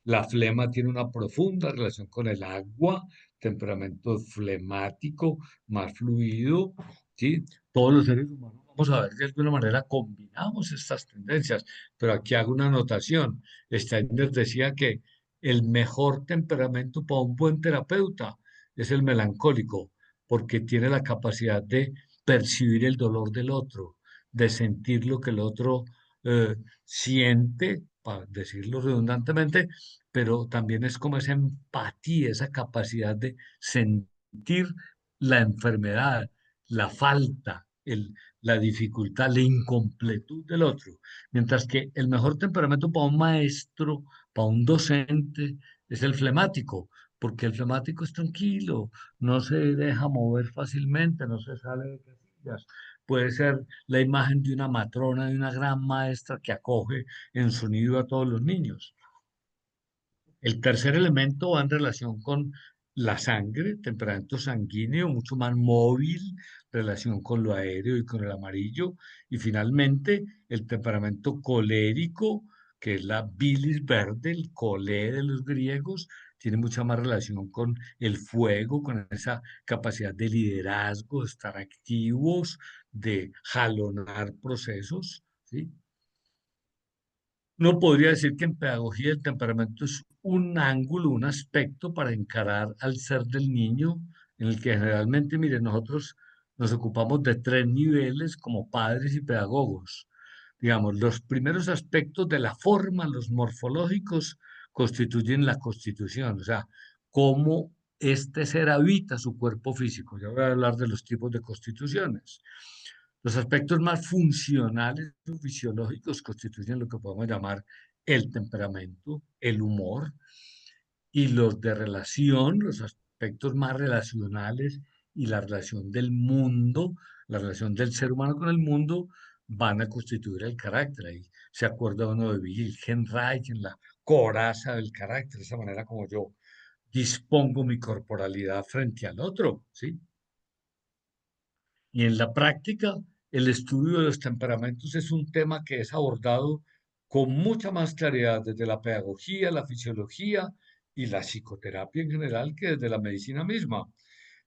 La flema tiene una profunda relación con el agua, temperamento flemático, más fluido, ¿sí? Todos los seres humanos, vamos a ver que de alguna manera combinamos estas tendencias, pero aquí hago una anotación. Steiner decía que el mejor temperamento para un buen terapeuta es el melancólico, porque tiene la capacidad de percibir el dolor del otro, de sentir lo que el otro siente, para decirlo redundantemente, pero también es como esa empatía, esa capacidad de sentir la enfermedad, la falta, la dificultad, la incompletud del otro. Mientras que el mejor temperamento para un maestro, para un docente, es el flemático, porque el flemático es tranquilo, no se deja mover fácilmente, no se sale de casillas. Puede ser la imagen de una matrona, de una gran maestra que acoge en su nido a todos los niños. El tercer elemento va en relación con la sangre, temperamento sanguíneo, mucho más móvil, relación con lo aéreo y con el amarillo. Y finalmente, el temperamento colérico, que es la bilis verde, el colé de los griegos, tiene mucha más relación con el fuego, con esa capacidad de liderazgo, de estar activos, de jalonar procesos, ¿sí? No podría decir que en pedagogía el temperamento es un ángulo, un aspecto para encarar al ser del niño, en el que generalmente, miren, nosotros nos ocupamos de tres niveles como padres y pedagogos. Digamos, los primeros aspectos de la forma, los morfológicos, constituyen la constitución, o sea, cómo este ser habita su cuerpo físico. Ya voy a hablar de los tipos de constituciones. Los aspectos más funcionales o fisiológicos constituyen lo que podemos llamar el temperamento, el humor, y los de relación, los aspectos más relacionales y la relación del mundo, la relación del ser humano con el mundo, van a constituir el carácter. Ahí se acuerda uno de Wilhelm Reich en la coraza del carácter, esa manera como yo dispongo mi corporalidad frente al otro, ¿sí? Y en la práctica, el estudio de los temperamentos es un tema que es abordado con mucha más claridad desde la pedagogía, la fisiología y la psicoterapia en general que desde la medicina misma.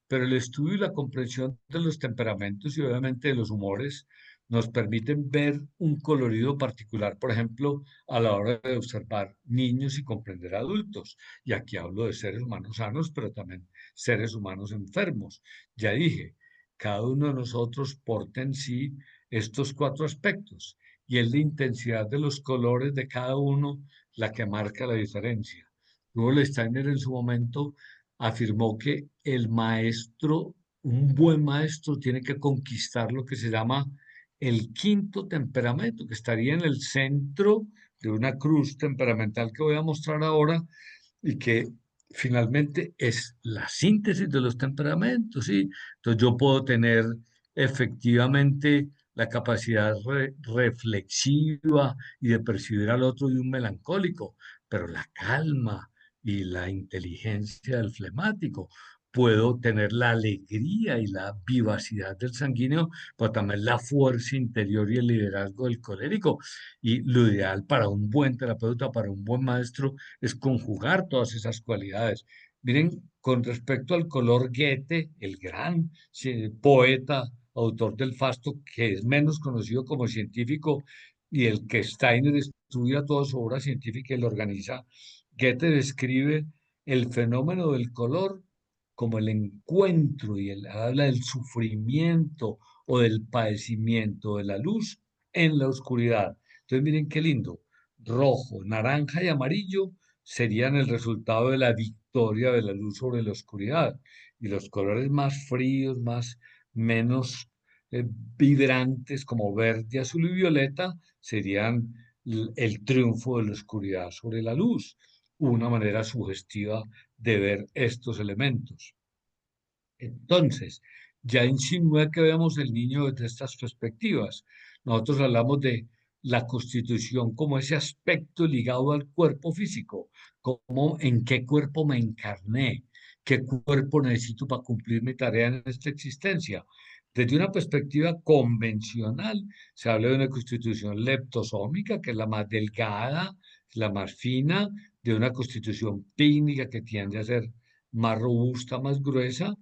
Pero el estudio y la comprensión de los temperamentos y obviamente de los humores nos permiten ver un colorido particular, por ejemplo, a la hora de observar niños y comprender adultos. Y aquí hablo de seres humanos sanos, pero también seres humanos enfermos. Ya dije, cada uno de nosotros porta en sí estos cuatro aspectos y es la intensidad de los colores de cada uno la que marca la diferencia. Rudolf Steiner en su momento afirmó que el maestro, un buen maestro, tiene que conquistar lo que se llama el quinto temperamento, que estaría en el centro de una cruz temperamental que voy a mostrar ahora y que finalmente es la síntesis de los temperamentos, ¿sí? Entonces yo puedo tener efectivamente la capacidad reflexiva y de percibir al otro de un melancólico, pero la calma y la inteligencia del flemático. Puedo tener la alegría y la vivacidad del sanguíneo, pero también la fuerza interior y el liderazgo del colérico. Y lo ideal para un buen terapeuta, para un buen maestro, es conjugar todas esas cualidades. Miren, con respecto al color Goethe, el gran poeta, autor del Fasto, que es menos conocido como científico y el que Steiner estudia toda su obra científica y lo organiza, Goethe describe el fenómeno del color como el encuentro y habla del sufrimiento o del padecimiento de la luz en la oscuridad. Entonces miren qué lindo, rojo, naranja y amarillo serían el resultado de la victoria de la luz sobre la oscuridad. Y los colores más fríos, menos vibrantes como verde, azul y violeta serían el triunfo de la oscuridad sobre la luz. Una manera sugestiva de ver estos elementos. Entonces, ya insinúa que veamos el niño desde estas perspectivas. Nosotros hablamos de la constitución como ese aspecto ligado al cuerpo físico, como en qué cuerpo me encarné, qué cuerpo necesito para cumplir mi tarea en esta existencia. Desde una perspectiva convencional, se habla de una constitución leptosómica, que es la más delgada, la más fina, de una constitución pícnica que tiende a ser más robusta, más gruesa,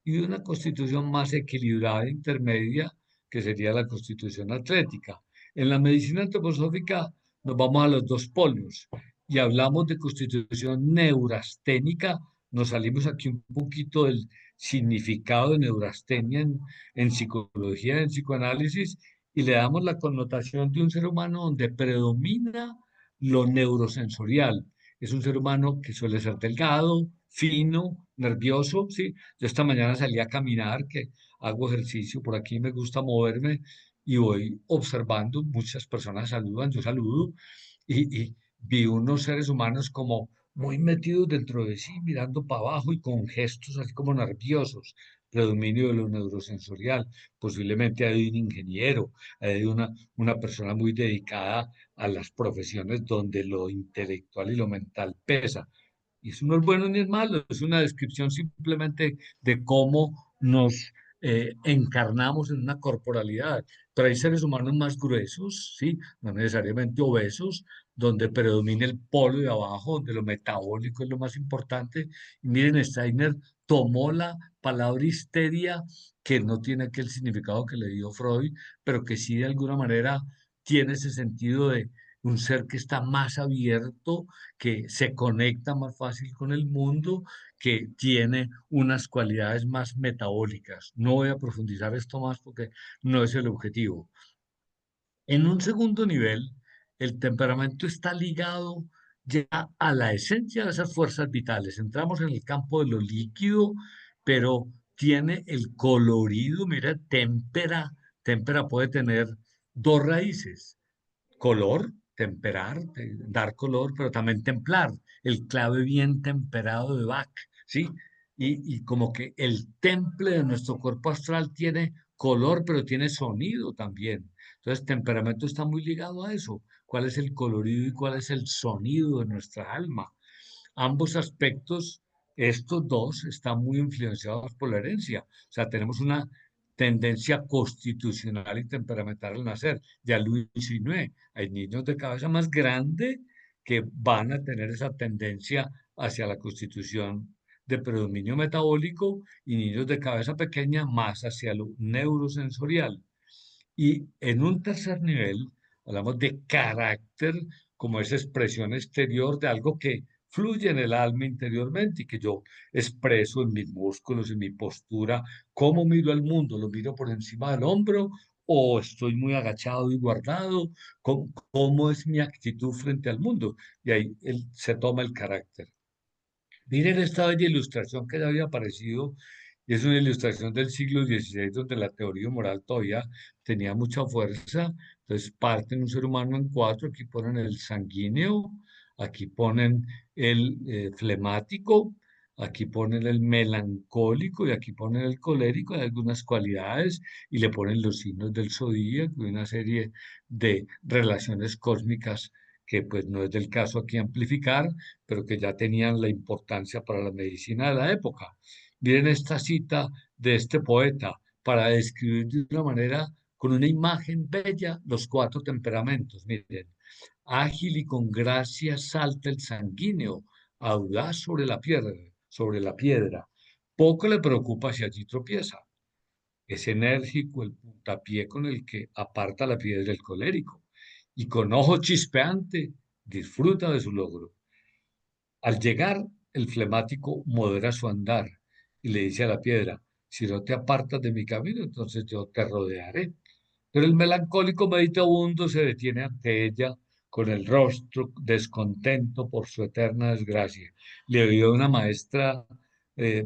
y de una constitución más equilibrada, intermedia, que sería la constitución atlética. En la medicina antroposófica nos vamos a los dos polos y hablamos de constitución neurasténica. Nos salimos aquí un poquito del significado de neurastenia en psicología, en psicoanálisis, y le damos la connotación de un ser humano donde predomina lo neurosensorial. Es un ser humano que suele ser delgado, fino, nervioso, ¿sí? Yo esta mañana salí a caminar, que hago ejercicio, por aquí me gusta moverme y voy observando, muchas personas saludan, yo saludo y vi unos seres humanos como muy metidos dentro de sí, mirando para abajo y con gestos así como nerviosos, predominio de lo neurosensorial. Posiblemente hay un ingeniero, hay una persona muy dedicada a las profesiones donde lo intelectual y lo mental pesa. Y eso no es bueno ni es malo, es una descripción simplemente de cómo nos encarnamos en una corporalidad. Pero hay seres humanos más gruesos, ¿sí? No necesariamente obesos, donde predomina el polo de abajo, donde lo metabólico es lo más importante. Y miren, Steiner tomó la palabra histeria, que no tiene aquel significado que le dio Freud, pero que sí de alguna manera tiene ese sentido de un ser que está más abierto, que se conecta más fácil con el mundo, que tiene unas cualidades más metabólicas. No voy a profundizar esto más porque no es el objetivo. En un segundo nivel, el temperamento está ligado ya a la esencia de esas fuerzas vitales. Entramos en el campo de lo líquido, pero tiene el colorido, mira, témpera. Témpera puede tener dos raíces: color, temperar, dar color, pero también templar, el clave bien temperado de Bach, ¿sí? Y como que el temple de nuestro cuerpo astral tiene color, pero tiene sonido también. Entonces, temperamento está muy ligado a eso. ¿Cuál es el colorido y cuál es el sonido de nuestra alma? Ambos aspectos, estos dos, están muy influenciados por la herencia. O sea, tenemos una tendencia constitucional y temperamental al nacer. Ya lo insinué, hay niños de cabeza más grande que van a tener esa tendencia hacia la constitución de predominio metabólico y niños de cabeza pequeña más hacia lo neurosensorial. Y en un tercer nivel, hablamos de carácter como esa expresión exterior de algo que fluye en el alma interiormente y que yo expreso en mis músculos, en mi postura, cómo miro al mundo, lo miro por encima del hombro o estoy muy agachado y guardado, cómo es mi actitud frente al mundo. Y ahí se toma el carácter. Miren esta bella ilustración que ya había aparecido, y es una ilustración del siglo XVI donde la teoría moral todavía tenía mucha fuerza. Entonces parten un ser humano en cuatro, aquí ponen el sanguíneo, aquí ponen el flemático, aquí ponen el melancólico y aquí ponen el colérico, hay algunas cualidades, y le ponen los signos del zodíaco y una serie de relaciones cósmicas que pues no es del caso aquí amplificar, pero que ya tenían la importancia para la medicina de la época. Miren esta cita de este poeta para describir de una manera, con una imagen bella, los cuatro temperamentos. Miren, ágil y con gracia salta el sanguíneo, audaz sobre la piedra. Poco le preocupa si allí tropieza. Es enérgico el puntapié con el que aparta la piedra el colérico, y con ojo chispeante disfruta de su logro. Al llegar, el flemático modera su andar y le dice a la piedra: si no te apartas de mi camino, entonces yo te rodearé. Pero el melancólico meditabundo se detiene ante ella con el rostro descontento por su eterna desgracia. Le oí una maestra,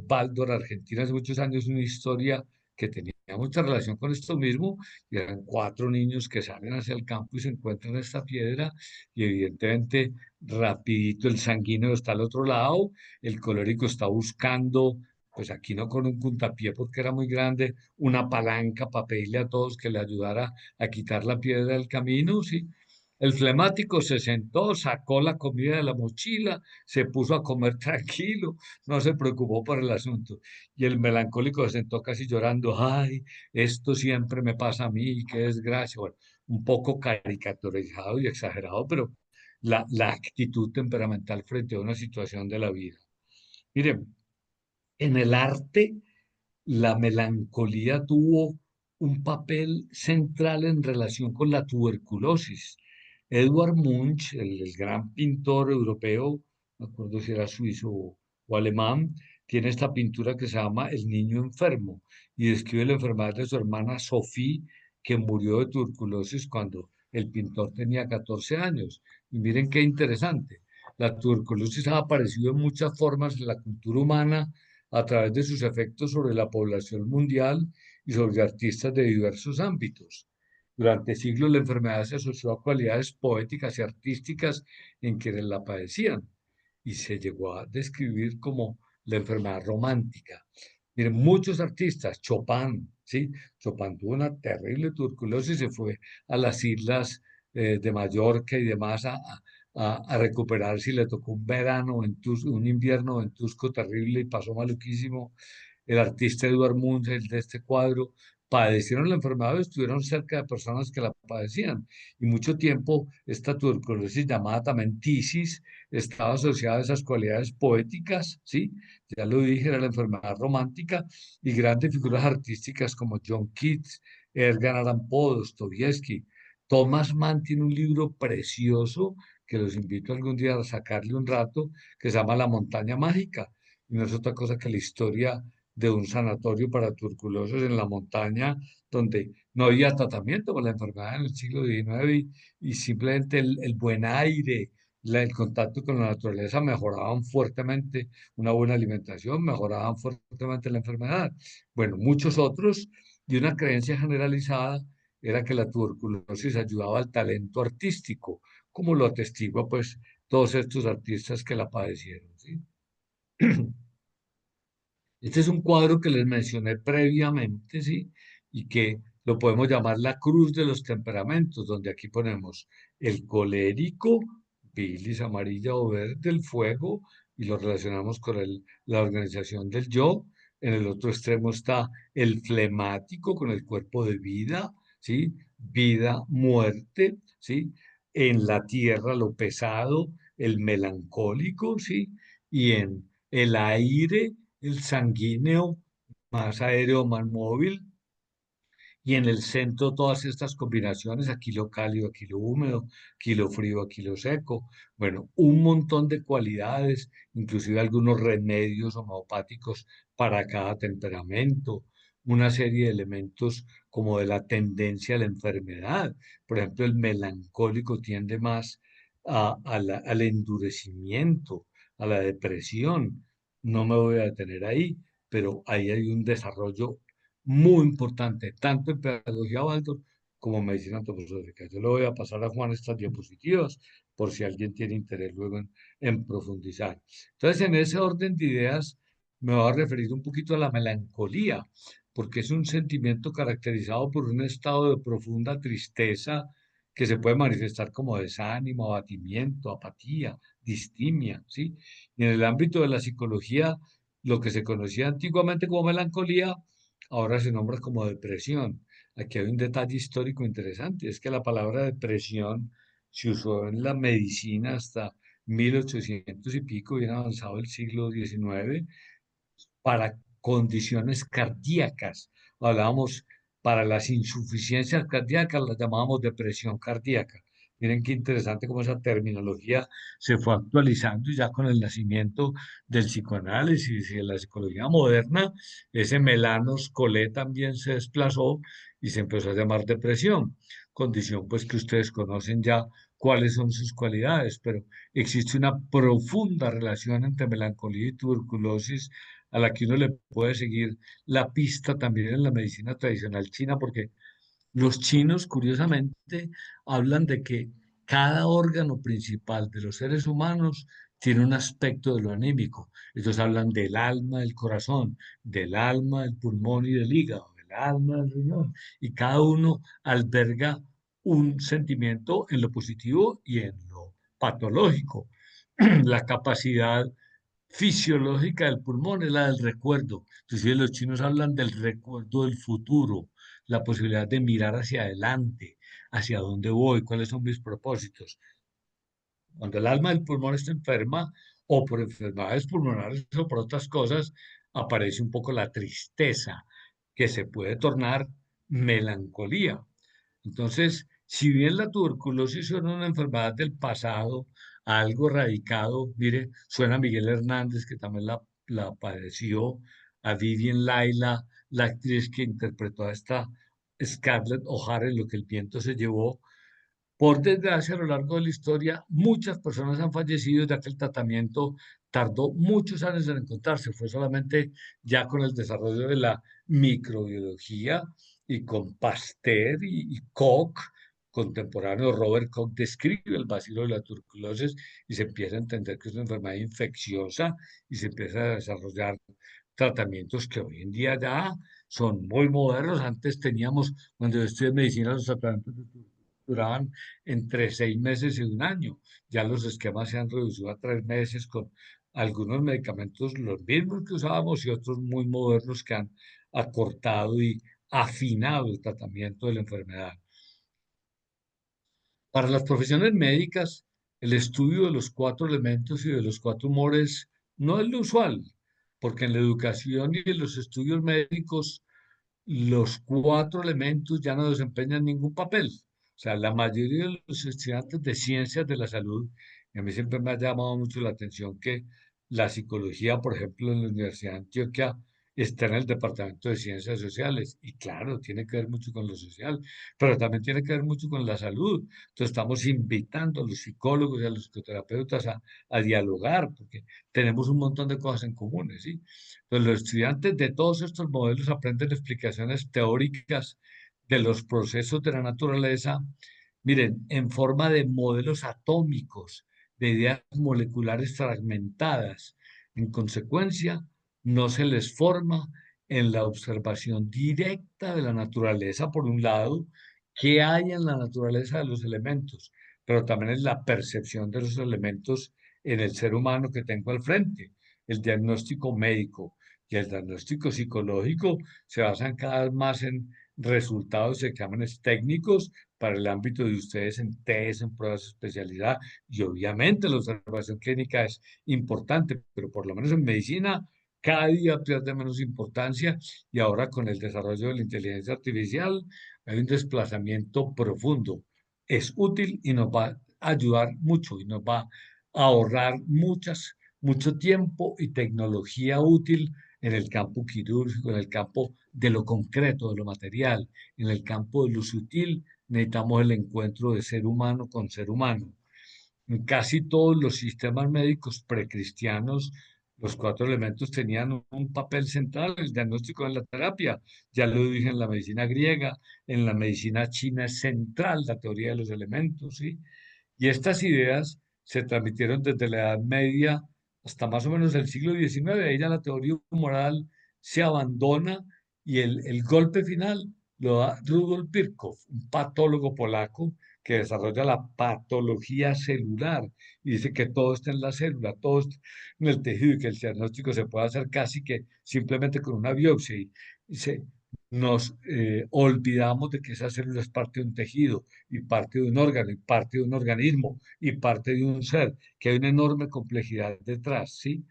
Baldor, argentina, hace muchos años, una historia que tenía mucha relación con esto mismo, y eran cuatro niños que salen hacia el campo y se encuentran esta piedra, y evidentemente rapidito el sanguíneo está al otro lado, el colérico está buscando, pues aquí no con un puntapié porque era muy grande, una palanca para pedirle a todos que le ayudara a quitar la piedra del camino, ¿sí? El flemático se sentó, sacó la comida de la mochila, se puso a comer tranquilo, no se preocupó por el asunto. Y el melancólico se sentó casi llorando: ay, esto siempre me pasa a mí, qué desgracia. Bueno, un poco caricaturizado y exagerado, pero la actitud temperamental frente a una situación de la vida. Miren, en el arte, la melancolía tuvo un papel central en relación con la tuberculosis. Edvard Munch, el gran pintor europeo, no me acuerdo si era suizo o alemán, tiene esta pintura que se llama El niño enfermo y describe la enfermedad de su hermana Sophie, que murió de tuberculosis cuando el pintor tenía 14 años. Y miren qué interesante. La tuberculosis ha aparecido en muchas formas en la cultura humana a través de sus efectos sobre la población mundial y sobre artistas de diversos ámbitos. Durante siglos la enfermedad se asoció a cualidades poéticas y artísticas en quienes la padecían y se llegó a describir como la enfermedad romántica. Miren, muchos artistas, Chopin, ¿sí? Chopin tuvo una terrible tuberculosis y se fue a las islas de Mallorca y demás a recuperarse y le tocó un verano, un invierno ventusco terrible y pasó maluquísimo. El artista Edward Munch, el de este cuadro, padecieron la enfermedad o estuvieron cerca de personas que la padecían. Y mucho tiempo esta tuberculosis llamada también tisis estaba asociada a esas cualidades poéticas, ¿sí? Ya lo dije, era la enfermedad romántica y grandes figuras artísticas como John Keats, Edgar Allan Poe, Dostoyevsky. Thomas Mann tiene un libro precioso que los invito algún día a sacarle un rato, que se llama La montaña mágica. Y no es otra cosa que la historia de un sanatorio para tuberculosos en la montaña, donde no había tratamiento para la enfermedad en el siglo XIX y simplemente el buen aire, el contacto con la naturaleza mejoraban fuertemente, una buena alimentación mejoraban fuertemente la enfermedad. Bueno, muchos otros, y una creencia generalizada era que la tuberculosis ayudaba al talento artístico, como lo atestigua pues todos estos artistas que la padecieron, ¿sí? Este es un cuadro que les mencioné previamente, ¿sí? Y que lo podemos llamar la cruz de los temperamentos, donde aquí ponemos el colérico, bilis amarilla o verde, el fuego, y lo relacionamos con la organización del yo. En el otro extremo está el flemático con el cuerpo de vida, ¿sí? Vida, muerte, ¿sí? En la tierra lo pesado, el melancólico, ¿sí? Y en el aire el sanguíneo, más aéreo, más móvil, y en el centro todas estas combinaciones, aquí lo cálido, aquí lo húmedo, aquí lo frío, aquí lo seco. Bueno, un montón de cualidades, inclusive algunos remedios homeopáticos para cada temperamento, una serie de elementos como de la tendencia a la enfermedad. Por ejemplo, el melancólico tiende más al endurecimiento, a la depresión. No me voy a detener ahí, pero ahí hay un desarrollo muy importante, tanto en pedagogía Waldorf como en medicina antroposófica. Yo le voy a pasar a Juan estas diapositivas por si alguien tiene interés luego en profundizar. Entonces, en ese orden de ideas, me voy a referir un poquito a la melancolía, porque es un sentimiento caracterizado por un estado de profunda tristeza que se puede manifestar como desánimo, abatimiento, apatía, distimia, ¿sí? Y en el ámbito de la psicología, lo que se conocía antiguamente como melancolía, ahora se nombra como depresión. Aquí hay un detalle histórico interesante, es que la palabra depresión se usó en la medicina hasta 1800 y pico, bien avanzado el siglo XIX, para condiciones cardíacas. Hablábamos para las insuficiencias cardíacas, las llamábamos depresión cardíaca. Miren qué interesante cómo esa terminología se fue actualizando y ya con el nacimiento del psicoanálisis y de la psicología moderna, ese melanos colé también se desplazó y se empezó a llamar depresión, condición pues que ustedes conocen ya cuáles son sus cualidades, pero existe una profunda relación entre melancolía y tuberculosis a la que uno le puede seguir la pista también en la medicina tradicional china, porque los chinos, curiosamente, hablan de que cada órgano principal de los seres humanos tiene un aspecto de lo anímico. Ellos hablan del alma, del corazón, del alma, del pulmón y del hígado, del alma, del riñón, y cada uno alberga un sentimiento en lo positivo y en lo patológico. La capacidad fisiológica del pulmón es la del recuerdo. Entonces los chinos hablan del recuerdo del futuro, la posibilidad de mirar hacia adelante, hacia dónde voy, cuáles son mis propósitos. Cuando el alma del pulmón está enferma o por enfermedades pulmonares o por otras cosas, aparece un poco la tristeza, que se puede tornar melancolía. Entonces, si bien la tuberculosis es una enfermedad del pasado, algo radicado, mire, suena a Miguel Hernández, que también la padeció, a Vivian Laila, la actriz que interpretó a esta Scarlett O'Hara en Lo que el viento se llevó. Por desgracia, a lo largo de la historia, muchas personas han fallecido ya que el tratamiento tardó muchos años en encontrarse. Fue solamente ya con el desarrollo de la microbiología y con Pasteur y Koch, contemporáneo Robert Koch, describe el bacilo de la tuberculosis y se empieza a entender que es una enfermedad infecciosa y se empieza a desarrollar tratamientos que hoy en día ya son muy modernos. Antes teníamos, cuando yo estudié medicina, los tratamientos de tuberculosis duraban entre 6 meses y un año. Ya los esquemas se han reducido a 3 meses con algunos medicamentos, los mismos que usábamos y otros muy modernos que han acortado y afinado el tratamiento de la enfermedad. Para las profesiones médicas, el estudio de los cuatro elementos y de los cuatro humores no es lo usual, porque en la educación y en los estudios médicos los cuatro elementos ya no desempeñan ningún papel. O sea, la mayoría de los estudiantes de ciencias de la salud, y a mí siempre me ha llamado mucho la atención que la psicología, por ejemplo, en la Universidad de Antioquia, está en el Departamento de Ciencias Sociales. Y claro, tiene que ver mucho con lo social, pero también tiene que ver mucho con la salud. Entonces estamos invitando a los psicólogos y a los psicoterapeutas a dialogar, porque tenemos un montón de cosas en común, ¿sí? Pues los estudiantes de todos estos modelos aprenden explicaciones teóricas de los procesos de la naturaleza, miren, en forma de modelos atómicos, de ideas moleculares fragmentadas. En consecuencia, no se les forma en la observación directa de la naturaleza, por un lado, qué hay en la naturaleza de los elementos, pero también en la percepción de los elementos en el ser humano que tengo al frente. El diagnóstico médico y el diagnóstico psicológico se basan cada vez más en resultados de exámenes técnicos para el ámbito de ustedes en test, en pruebas de especialidad, y obviamente la observación clínica es importante, pero por lo menos en medicina cada día pierde menos importancia y ahora con el desarrollo de la inteligencia artificial hay un desplazamiento profundo. Es útil y nos va a ayudar mucho y nos va a ahorrar mucho tiempo y tecnología útil en el campo quirúrgico, en el campo de lo concreto, de lo material, en el campo de lo sutil, necesitamos el encuentro de ser humano con ser humano. En casi todos los sistemas médicos precristianos, los cuatro elementos tenían un papel central, el diagnóstico en la terapia. Ya lo dije en la medicina griega, en la medicina china es central la teoría de los elementos, ¿sí? Y estas ideas se transmitieron desde la Edad Media hasta más o menos el siglo XIX. Ahí ya la teoría moral se abandona y el golpe final lo da Rudolf Virchow, un patólogo polaco que desarrolla la patología celular y dice que todo está en la célula, todo está en el tejido y que el diagnóstico se puede hacer casi que simplemente con una biopsia. Y nos olvidamos de que esa célula es parte de un tejido y parte de un órgano y parte de un organismo y parte de un ser, que hay una enorme complejidad detrás, ¿sí?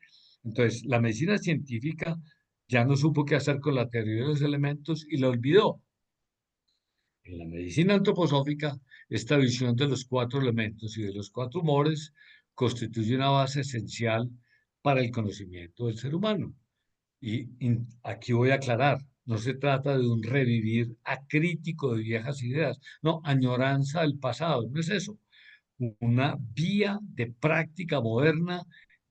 Entonces, la medicina científica ya no supo qué hacer con la teoría de los elementos y la olvidó. En la medicina antroposófica, esta visión de los cuatro elementos y de los cuatro humores constituye una base esencial para el conocimiento del ser humano. Y aquí voy a aclarar, no se trata de un revivir acrítico de viejas ideas, no, añoranza del pasado, no es eso. Una vía de práctica moderna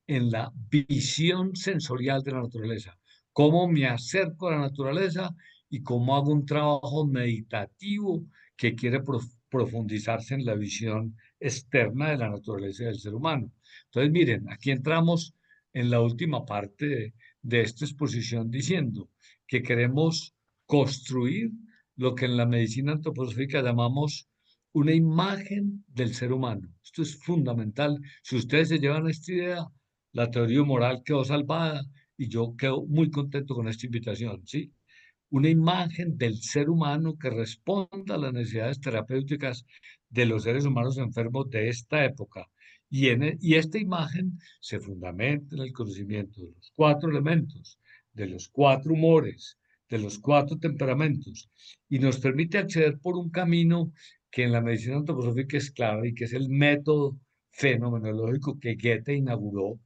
en la visión sensorial de la naturaleza. Cómo me acerco a la naturaleza y cómo hago un trabajo meditativo que quiere profundizarse en la visión externa de la naturaleza y del ser humano. Entonces, miren, aquí entramos en la última parte de esta exposición diciendo que queremos construir lo que en la medicina antroposófica llamamos una imagen del ser humano. Esto es fundamental. Si ustedes se llevan esta idea, la teoría moral quedó salvada y yo quedo muy contento con esta invitación, ¿sí? Una imagen del ser humano que responda a las necesidades terapéuticas de los seres humanos enfermos de esta época. Y esta imagen se fundamenta en el conocimiento de los cuatro elementos, de los cuatro humores, de los cuatro temperamentos, y nos permite acceder por un camino que en la medicina antroposófica es clave y que es el método fenomenológico que Goethe inauguró,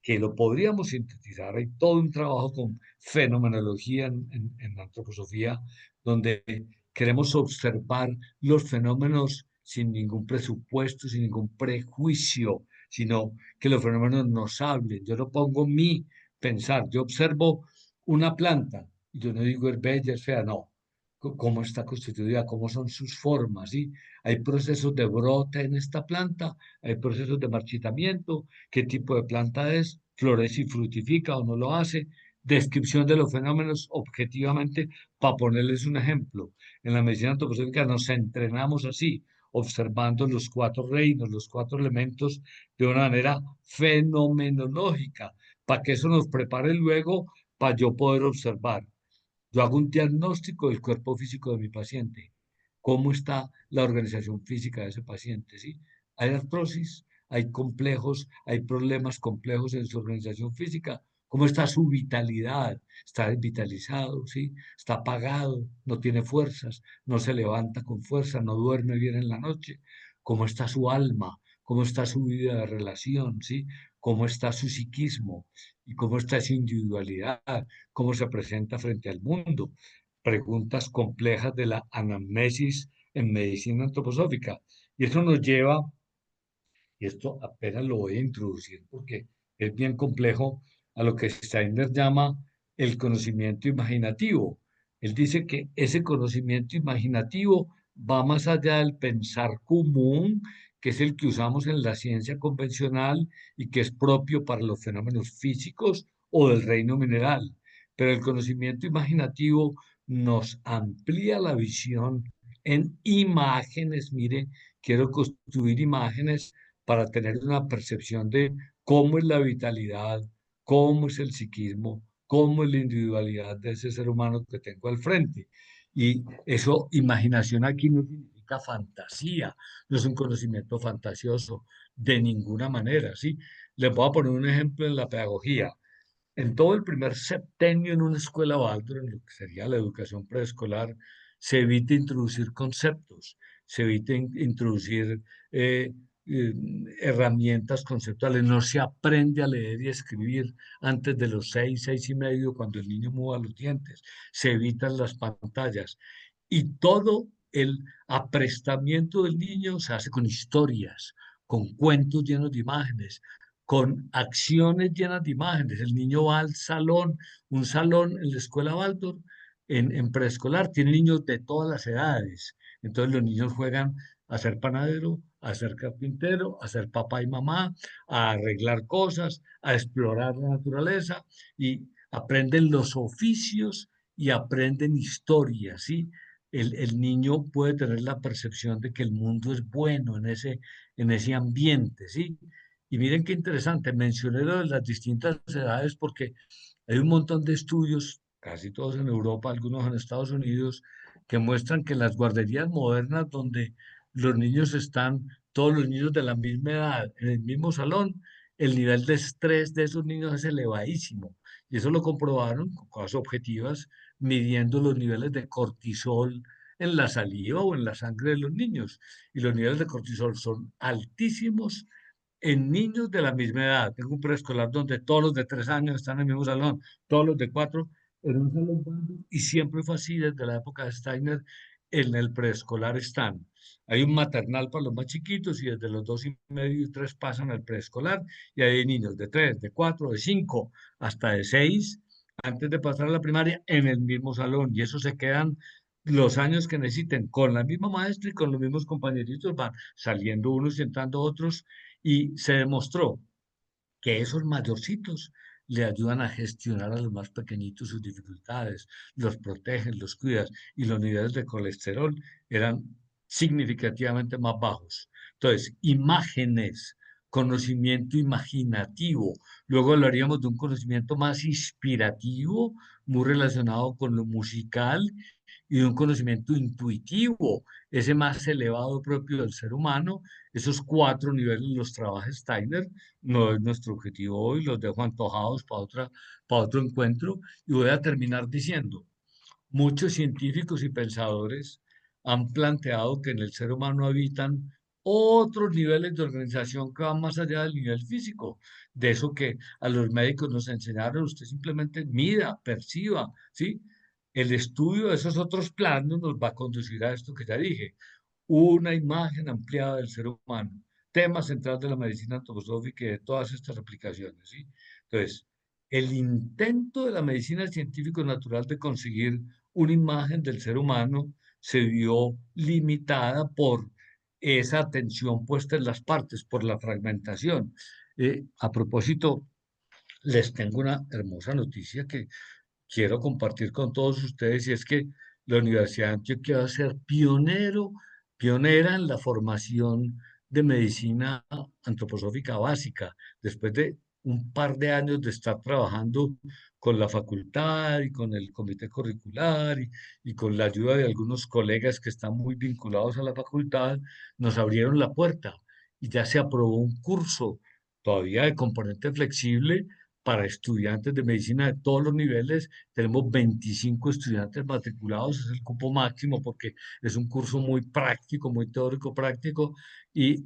que lo podríamos sintetizar. Hay todo un trabajo con fenomenología en la antroposofía, donde queremos observar los fenómenos sin ningún presupuesto, sin ningún prejuicio, sino que los fenómenos nos hablen. Yo no pongo mi pensar, yo observo una planta, y yo no digo es bella, es fea, no. Cómo está constituida, cómo son sus formas, ¿sí? Hay procesos de brote en esta planta, hay procesos de marchitamiento, qué tipo de planta es, florece y fructifica o no lo hace, descripción de los fenómenos objetivamente, para ponerles un ejemplo. En la medicina antroposófica nos entrenamos así, observando los cuatro reinos, los cuatro elementos de una manera fenomenológica, para que eso nos prepare luego para yo poder observar. Yo hago un diagnóstico del cuerpo físico de mi paciente. ¿Cómo está la organización física de ese paciente? ¿Sí? Hay artrosis, hay complejos, hay problemas complejos en su organización física. ¿Cómo está su vitalidad? ¿Está desvitalizado? ¿Sí? ¿Está apagado? ¿No tiene fuerzas? ¿No se levanta con fuerza? ¿No duerme bien en la noche? ¿Cómo está su alma? ¿Cómo está su vida de relación? ¿Sí? ¿Cómo está su psiquismo? ¿Y cómo está su individualidad? ¿Cómo se presenta frente al mundo? Preguntas complejas de la anamnesis en medicina antroposófica. Y eso nos lleva, y esto apenas lo voy a introducir porque es bien complejo, a lo que Steiner llama el conocimiento imaginativo. Él dice que ese conocimiento imaginativo va más allá del pensar común, que es el que usamos en la ciencia convencional y que es propio para los fenómenos físicos o del reino mineral. Pero el conocimiento imaginativo nos amplía la visión en imágenes. Mire, quiero construir imágenes para tener una percepción de cómo es la vitalidad, cómo es el psiquismo, cómo es la individualidad de ese ser humano que tengo al frente. Y eso, imaginación aquí no significa fantasía, no es un conocimiento fantasioso de ninguna manera, ¿sí? Les voy a poner un ejemplo en la pedagogía. En todo el primer septenio en una escuela Waldorf, en lo que sería la educación preescolar, se evita introducir conceptos, se evita introducir eh, eh, herramientas conceptuales, no se aprende a leer y escribir antes de los 6, 6 y medio, cuando el niño mueva los dientes, se evitan las pantallas y todo el aprestamiento del niño se hace con historias, con cuentos llenos de imágenes, con acciones llenas de imágenes. El niño va al salón, un salón en la escuela Waldorf, en preescolar, tiene niños de todas las edades. Entonces los niños juegan a ser panadero, a ser carpintero, a ser papá y mamá, a arreglar cosas, a explorar la naturaleza y aprenden los oficios y aprenden historias, ¿sí? El niño puede tener la percepción de que el mundo es bueno en ese ambiente, ¿sí? Y miren qué interesante, mencioné lo de las distintas edades porque hay un montón de estudios, casi todos en Europa, algunos en Estados Unidos, que muestran que en las guarderías modernas donde los niños están, todos los niños de la misma edad, en el mismo salón, el nivel de estrés de esos niños es elevadísimo. Y eso lo comprobaron con cosas objetivas, midiendo los niveles de cortisol en la saliva o en la sangre de los niños. Y los niveles de cortisol son altísimos en niños de la misma edad. Tengo un preescolar donde todos los de 3 años están en el mismo salón, todos los de 4 en un salón bando, y siempre fue así desde la época de Steiner. En el preescolar están. Hay un maternal para los más chiquitos y desde los 2 y medio y 3 pasan al preescolar y hay niños de 3, de 4, de 5 hasta de 6 antes de pasar a la primaria en el mismo salón y eso se quedan los años que necesiten con la misma maestra y con los mismos compañeritos, van saliendo unos y entrando otros y se demostró que esos mayorcitos le ayudan a gestionar a los más pequeñitos sus dificultades, los protegen, los cuidan y los niveles de colesterol eran significativamente más bajos. Entonces, imágenes, conocimiento imaginativo. Luego hablaríamos de un conocimiento más inspirativo, muy relacionado con lo musical y de un conocimiento intuitivo, ese más elevado propio del ser humano. Esos cuatro niveles los trabaja Steiner, no es nuestro objetivo hoy, los dejo antojados para otro encuentro y voy a terminar diciendo, muchos científicos y pensadores han planteado que en el ser humano habitan otros niveles de organización que van más allá del nivel físico, de eso que a los médicos nos enseñaron, usted simplemente mida, perciba, ¿sí? El estudio de esos otros planos nos va a conducir a esto que ya dije, una imagen ampliada del ser humano, tema central de la medicina antroposófica y de todas estas aplicaciones, ¿sí? Entonces, el intento de la medicina científico-natural de conseguir una imagen del ser humano se vio limitada por esa atención puesta en las partes, por la fragmentación. A propósito, les tengo una hermosa noticia que quiero compartir con todos ustedes y es que la Universidad de Antioquia va a ser pionero pionera en la formación de medicina antroposófica básica, después de un par de años de estar trabajando con la facultad y con el comité curricular y con la ayuda de algunos colegas que están muy vinculados a la facultad, nos abrieron la puerta y ya se aprobó un curso todavía de componente flexible para estudiantes de medicina de todos los niveles. Tenemos 25 estudiantes matriculados, es el cupo máximo porque es un curso muy práctico, muy teórico práctico. Y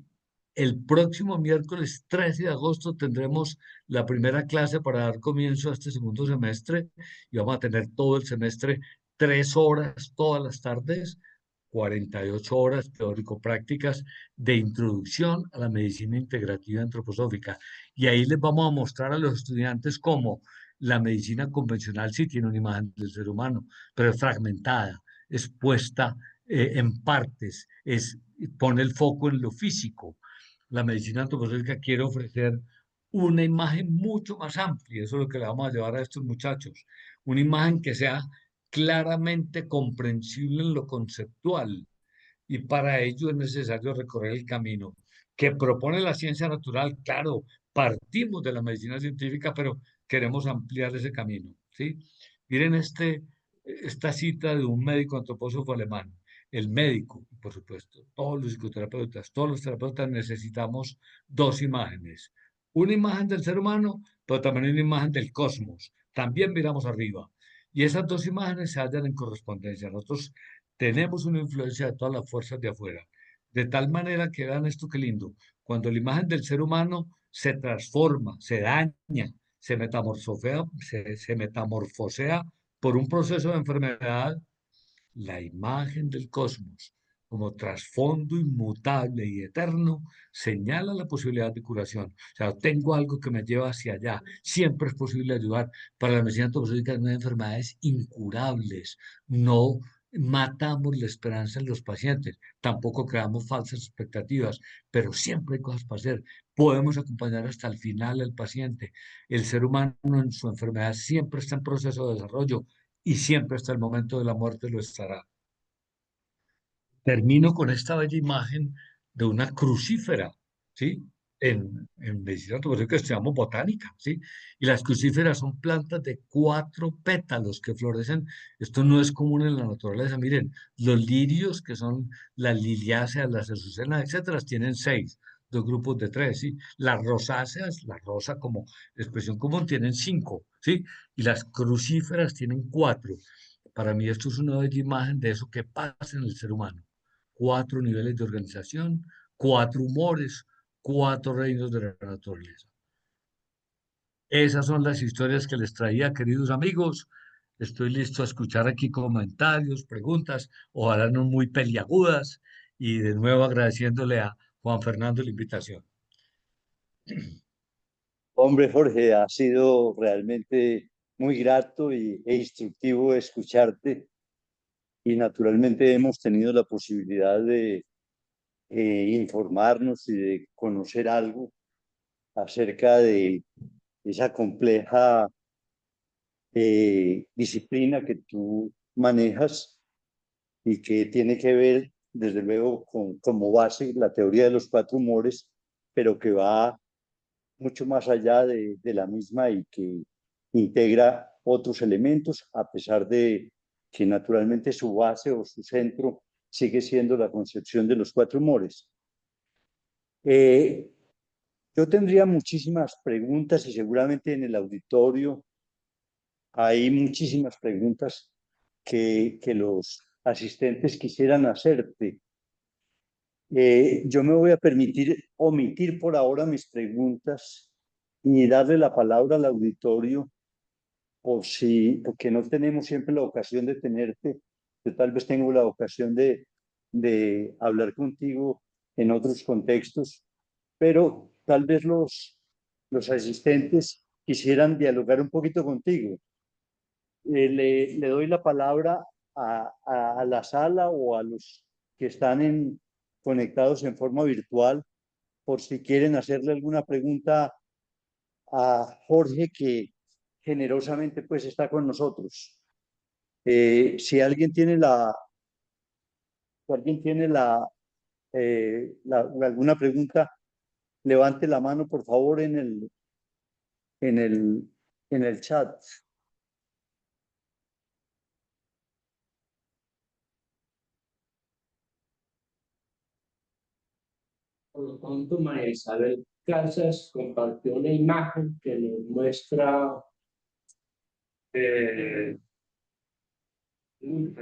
el próximo miércoles 13 de agosto tendremos la primera clase para dar comienzo a este segundo semestre y vamos a tener todo el semestre 3 horas todas las tardes, 48 horas teórico-prácticas de introducción a la medicina integrativa antroposófica. Y ahí les vamos a mostrar a los estudiantes cómo la medicina convencional sí tiene una imagen del ser humano, pero es fragmentada, es puesta en partes, pone el foco en lo físico. La medicina antroposófica quiere ofrecer una imagen mucho más amplia, eso es lo que le vamos a llevar a estos muchachos, una imagen que sea claramente comprensible en lo conceptual, y para ello es necesario recorrer el camino que propone la ciencia natural. Claro, partimos de la medicina científica, pero queremos ampliar ese camino, ¿sí? Miren esta cita de un médico antropósofo alemán. El médico, por supuesto, todos los psicoterapeutas, todos los terapeutas necesitamos dos imágenes. Una imagen del ser humano, pero también una imagen del cosmos. También miramos arriba. Y esas dos imágenes se hallan en correspondencia. Nosotros tenemos una influencia de todas las fuerzas de afuera. De tal manera que vean esto qué lindo. Cuando la imagen del ser humano se transforma, se daña, se metamorfosea por un proceso de enfermedad, la imagen del cosmos como trasfondo inmutable y eterno señala la posibilidad de curación. O sea, tengo algo que me lleva hacia allá. Siempre es posible ayudar. Para la medicina antroposófica no hay enfermedades incurables. No matamos la esperanza en los pacientes. Tampoco creamos falsas expectativas, pero siempre hay cosas para hacer. Podemos acompañar hasta el final al paciente. El ser humano en su enfermedad siempre está en proceso de desarrollo y siempre hasta el momento de la muerte lo estará. Termino con esta bella imagen de una crucífera, ¿sí? En medicina antropológica estudiamos botánica, ¿sí? Y las crucíferas son plantas de 4 pétalos que florecen. Esto no es común en la naturaleza. Miren, los lirios, que son las liliáceas, las azucenas, etcétera, tienen 6, dos grupos de 3, ¿sí? Las rosáceas, la rosa como expresión común, tienen 5, ¿sí? Y las crucíferas tienen 4. Para mí esto es una bella imagen de eso que pasa en el ser humano. 4 niveles de organización, 4 humores, 4 reinos de la naturaleza. Esas son las historias que les traía, queridos amigos. Estoy listo a escuchar aquí comentarios, preguntas, ojalá no muy peliagudas, y de nuevo agradeciéndole a Juan Fernando la invitación. Hombre, Jorge, ha sido realmente muy grato e instructivo escucharte y naturalmente hemos tenido la posibilidad de informarnos y de conocer algo acerca de esa compleja disciplina que tú manejas y que tiene que ver, desde luego, con como base la teoría de los 4 humores, pero que va mucho más allá de la misma y que integra otros elementos, a pesar de que naturalmente su base o su centro sigue siendo la concepción de los 4 humores. Eh, yo tendría muchísimas preguntas y seguramente en el auditorio hay muchísimas preguntas que los asistentes quisieran hacerte. Yo me voy a permitir omitir por ahora mis preguntas y darle la palabra al auditorio por si, porque no tenemos siempre la ocasión de tenerte. Yo tal vez tengo la ocasión de hablar contigo en otros contextos, pero tal vez los asistentes quisieran dialogar un poquito contigo. Le doy la palabra a la sala o a los que están conectados en forma virtual por si quieren hacerle alguna pregunta a Jorge, que generosamente pues está con nosotros. Si alguien tiene si alguien tiene alguna pregunta, levante la mano, por favor, en el, en el chat. Por lo tanto, María Isabel Casas compartió una imagen que nos muestra de un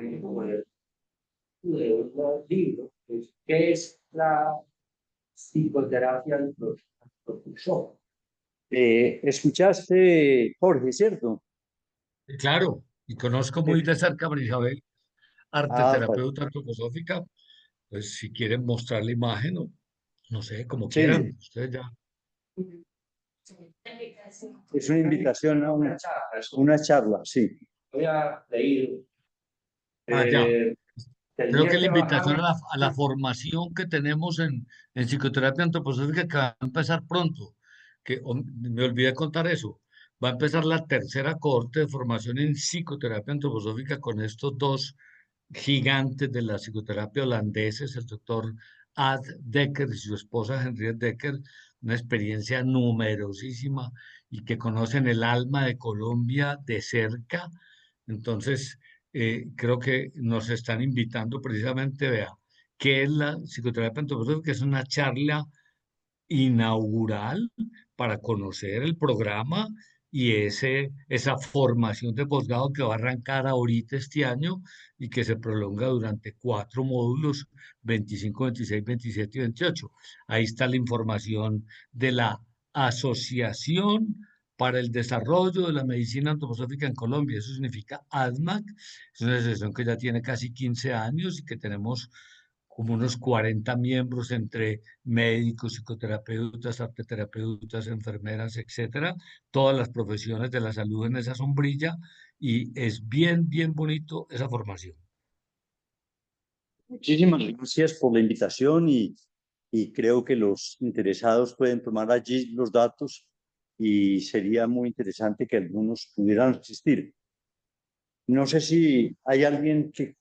libro, que es la psicoterapia del profesor. Escuchaste, Jorge, ¿cierto? Claro, y conozco muy de cerca a María Isabel, arte Ah, terapeuta antroposófica, pues si quieren mostrar la imagen, o no sé, como sí, quieran, ustedes ya. es una invitación a una charla, sí. Voy a leer. Ah, ya. Creo que Tendría la que invitación bajar. a la formación que tenemos en psicoterapia antroposófica que va a empezar pronto, que me olvidé contar eso. Va a empezar la tercera cohorte de formación en psicoterapia antroposófica con estos dos gigantes de la psicoterapia holandeses, el doctor Ad Decker y su esposa Henriette Decker, una experiencia numerosísima y que conocen el alma de Colombia de cerca. Entonces, creo que nos están invitando precisamente, vea, ¿qué es la psicoterapia antropológica? Es una charla inaugural para conocer el programa y esa formación de posgrado que va a arrancar ahorita este año y que se prolonga durante 4 módulos, 25, 26, 27 y 28. Ahí está la información de la Asociación para el Desarrollo de la Medicina Antroposófica en Colombia. Eso significa ADMAC. Es una asociación que ya tiene casi 15 años y que tenemos como unos 40 miembros entre médicos, psicoterapeutas, arteterapeutas, enfermeras, etcétera, todas las profesiones de la salud en esa sombrilla y es bien, bien bonito esa formación. Muchísimas gracias por la invitación y creo que los interesados pueden tomar allí los datos y sería muy interesante que algunos pudieran asistir. No sé si hay alguien que...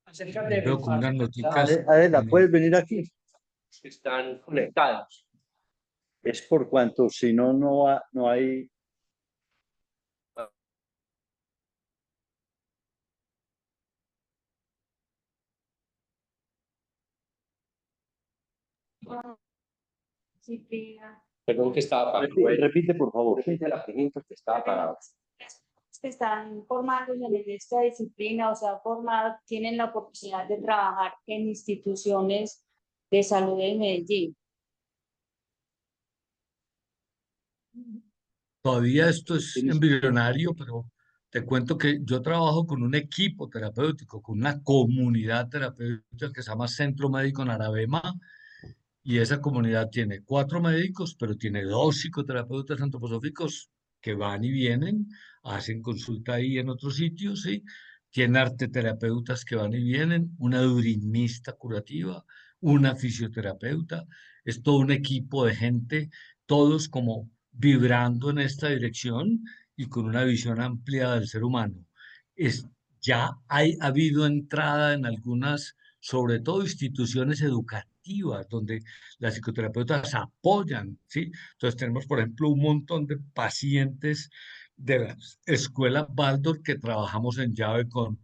Acerca de Veo como unas noticas. Adela, ¿puedes venir aquí? que están conectados. Es por cuanto, si no, no hay... Perdón que estaba parado. Repite, por favor. Repite la pregunta que estaba parado. Que están formados en esta disciplina, o sea, formados, tienen la oportunidad de trabajar en instituciones de salud en Medellín. Todavía esto es ¿Tienes? embrionario, pero te cuento que yo trabajo con un equipo terapéutico, con una comunidad terapéutica que se llama Centro Médico en Aravema, y esa comunidad tiene 4 médicos, pero tiene 2 psicoterapeutas antroposóficos que van y vienen, hacen consulta ahí en otros sitios, ¿sí? Tiene arteterapeutas que van y vienen, una durimista curativa, una fisioterapeuta. Es todo un equipo de gente, todos como vibrando en esta dirección y con una visión amplia del ser humano. Es, ya ha habido entrada en algunas, sobre todo instituciones educativas, donde las psicoterapeutas apoyan, ¿sí? Entonces tenemos, por ejemplo, un montón de pacientes de la escuela Baldor que trabajamos en llave con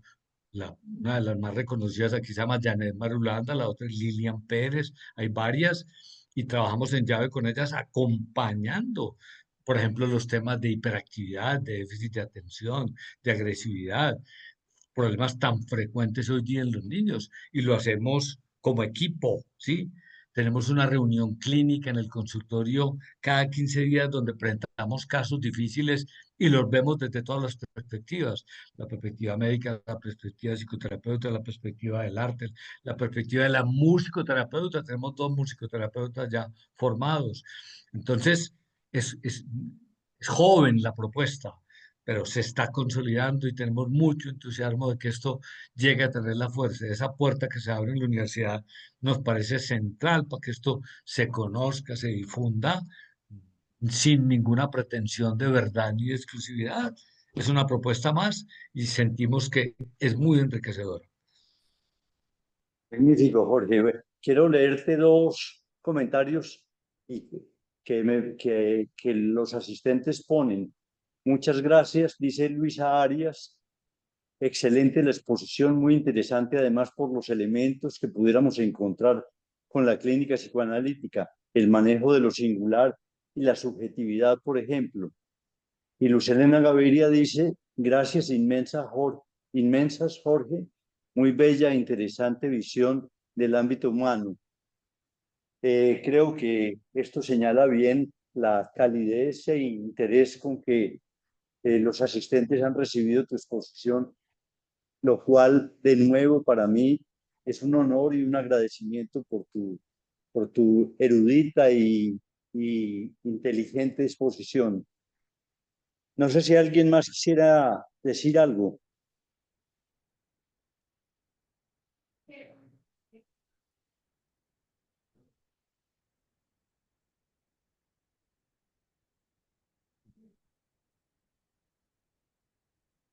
una de las más reconocidas aquí se llama Janet Marulanda, la otra es Lilian Pérez, hay varias, y trabajamos en llave con ellas acompañando, por ejemplo, los temas de hiperactividad, de déficit de atención, de agresividad, problemas tan frecuentes hoy día en los niños y lo hacemos como equipo, ¿sí? Tenemos una reunión clínica en el consultorio cada 15 días donde presentamos casos difíciles y los vemos desde todas las perspectivas, la perspectiva médica, la perspectiva psicoterapeuta, la perspectiva del arte, la perspectiva de la musicoterapeuta, tenemos 2 musicoterapeutas ya formados. Entonces, es joven la propuesta, pero se está consolidando y tenemos mucho entusiasmo de que esto llegue a tener la fuerza. Esa puerta que se abre en la universidad nos parece central para que esto se conozca, se difunda, sin ninguna pretensión de verdad ni de exclusividad. Es una propuesta más y sentimos que es muy enriquecedora. Magnífico, Jorge. Quiero leerte dos comentarios y que los asistentes ponen. Muchas gracias, dice Luisa Arias. Excelente la exposición, muy interesante además por los elementos que pudiéramos encontrar con la clínica psicoanalítica, el manejo de lo singular y la subjetividad, por ejemplo. Y Luz Helena Gaviria dice, gracias inmensas, Jorge, muy bella e interesante visión del ámbito humano. Creo que esto señala bien la calidez e interés con que los asistentes han recibido tu exposición, lo cual de nuevo para mí es un honor y un agradecimiento por tu erudita y inteligente exposición. No sé si alguien más quisiera decir algo.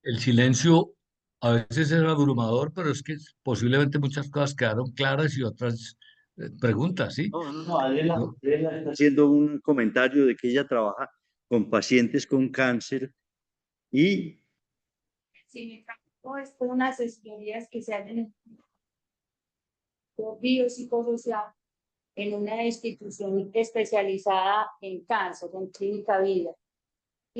El silencio a veces es abrumador, pero es que posiblemente muchas cosas quedaron claras y otras preguntas, ¿sí? No, Adela, ¿No? Adela está haciendo un comentario de que ella trabaja con pacientes con cáncer y Sí, mi trabajo es con unas asesorías que se hacen en biopsicosocial en una institución especializada en cáncer, en Clínica Vida.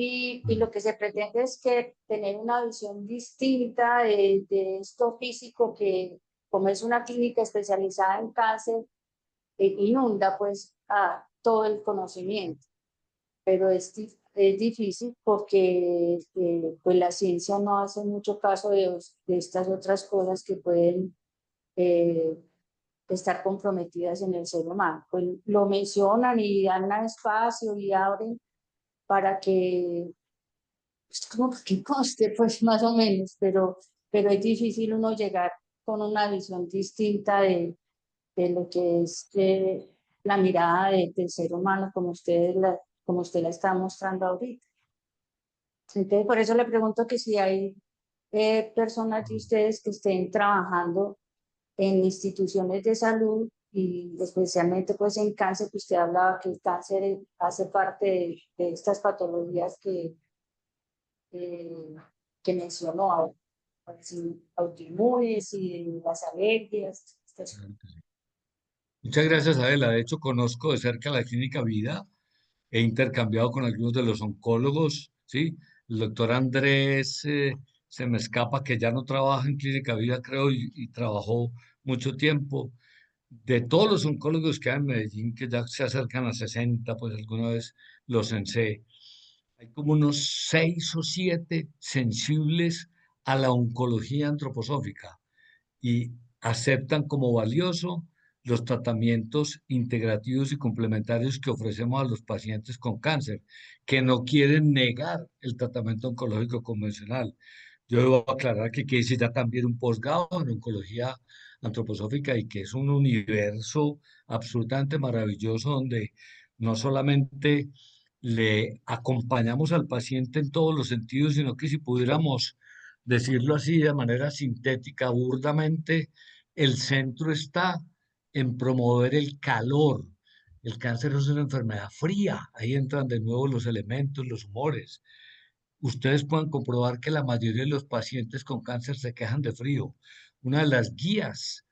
Y lo que se pretende es que tener una visión distinta de esto físico que, como es una clínica especializada en cáncer, inunda pues a todo el conocimiento. Pero es difícil porque pues la ciencia no hace mucho caso de estas otras cosas que pueden estar comprometidas en el ser humano. Pues lo mencionan y dan un espacio y abren para que, pues, como que conste, pues más o menos, pero es difícil uno llegar con una visión distinta de lo que es la mirada del ser humano como usted la está mostrando ahorita. Entonces, por eso le pregunto que si hay personas de ustedes que estén trabajando en instituciones de salud y especialmente pues en cáncer, que usted hablaba que el cáncer hace parte de estas patologías eh, que mencionó, autoinmunes y las alergias. Muchas gracias, Adela. De hecho, conozco de cerca la Clínica Vida. He intercambiado con algunos de los oncólogos, ¿sí? El doctor Andrés se me escapa que ya no trabaja en Clínica Vida, creo, y trabajó mucho tiempo. De todos los oncólogos que hay en Medellín, que ya se acercan a 60, pues alguna vez los censé, hay como unos 6 o 7 sensibles a la oncología antroposófica y aceptan como valioso los tratamientos integrativos y complementarios que ofrecemos a los pacientes con cáncer, que no quieren negar el tratamiento oncológico convencional. Yo debo aclarar que hice ya también un posgrado en oncología antroposófica y que es un universo absolutamente maravilloso donde no solamente le acompañamos al paciente en todos los sentidos, sino que si pudiéramos decirlo así de manera sintética, burdamente, el centro está en promover el calor. El cáncer es una enfermedad fría, ahí entran de nuevo los elementos, los humores. Ustedes pueden comprobar que la mayoría de los pacientes con cáncer se quejan de frío. Una de las guías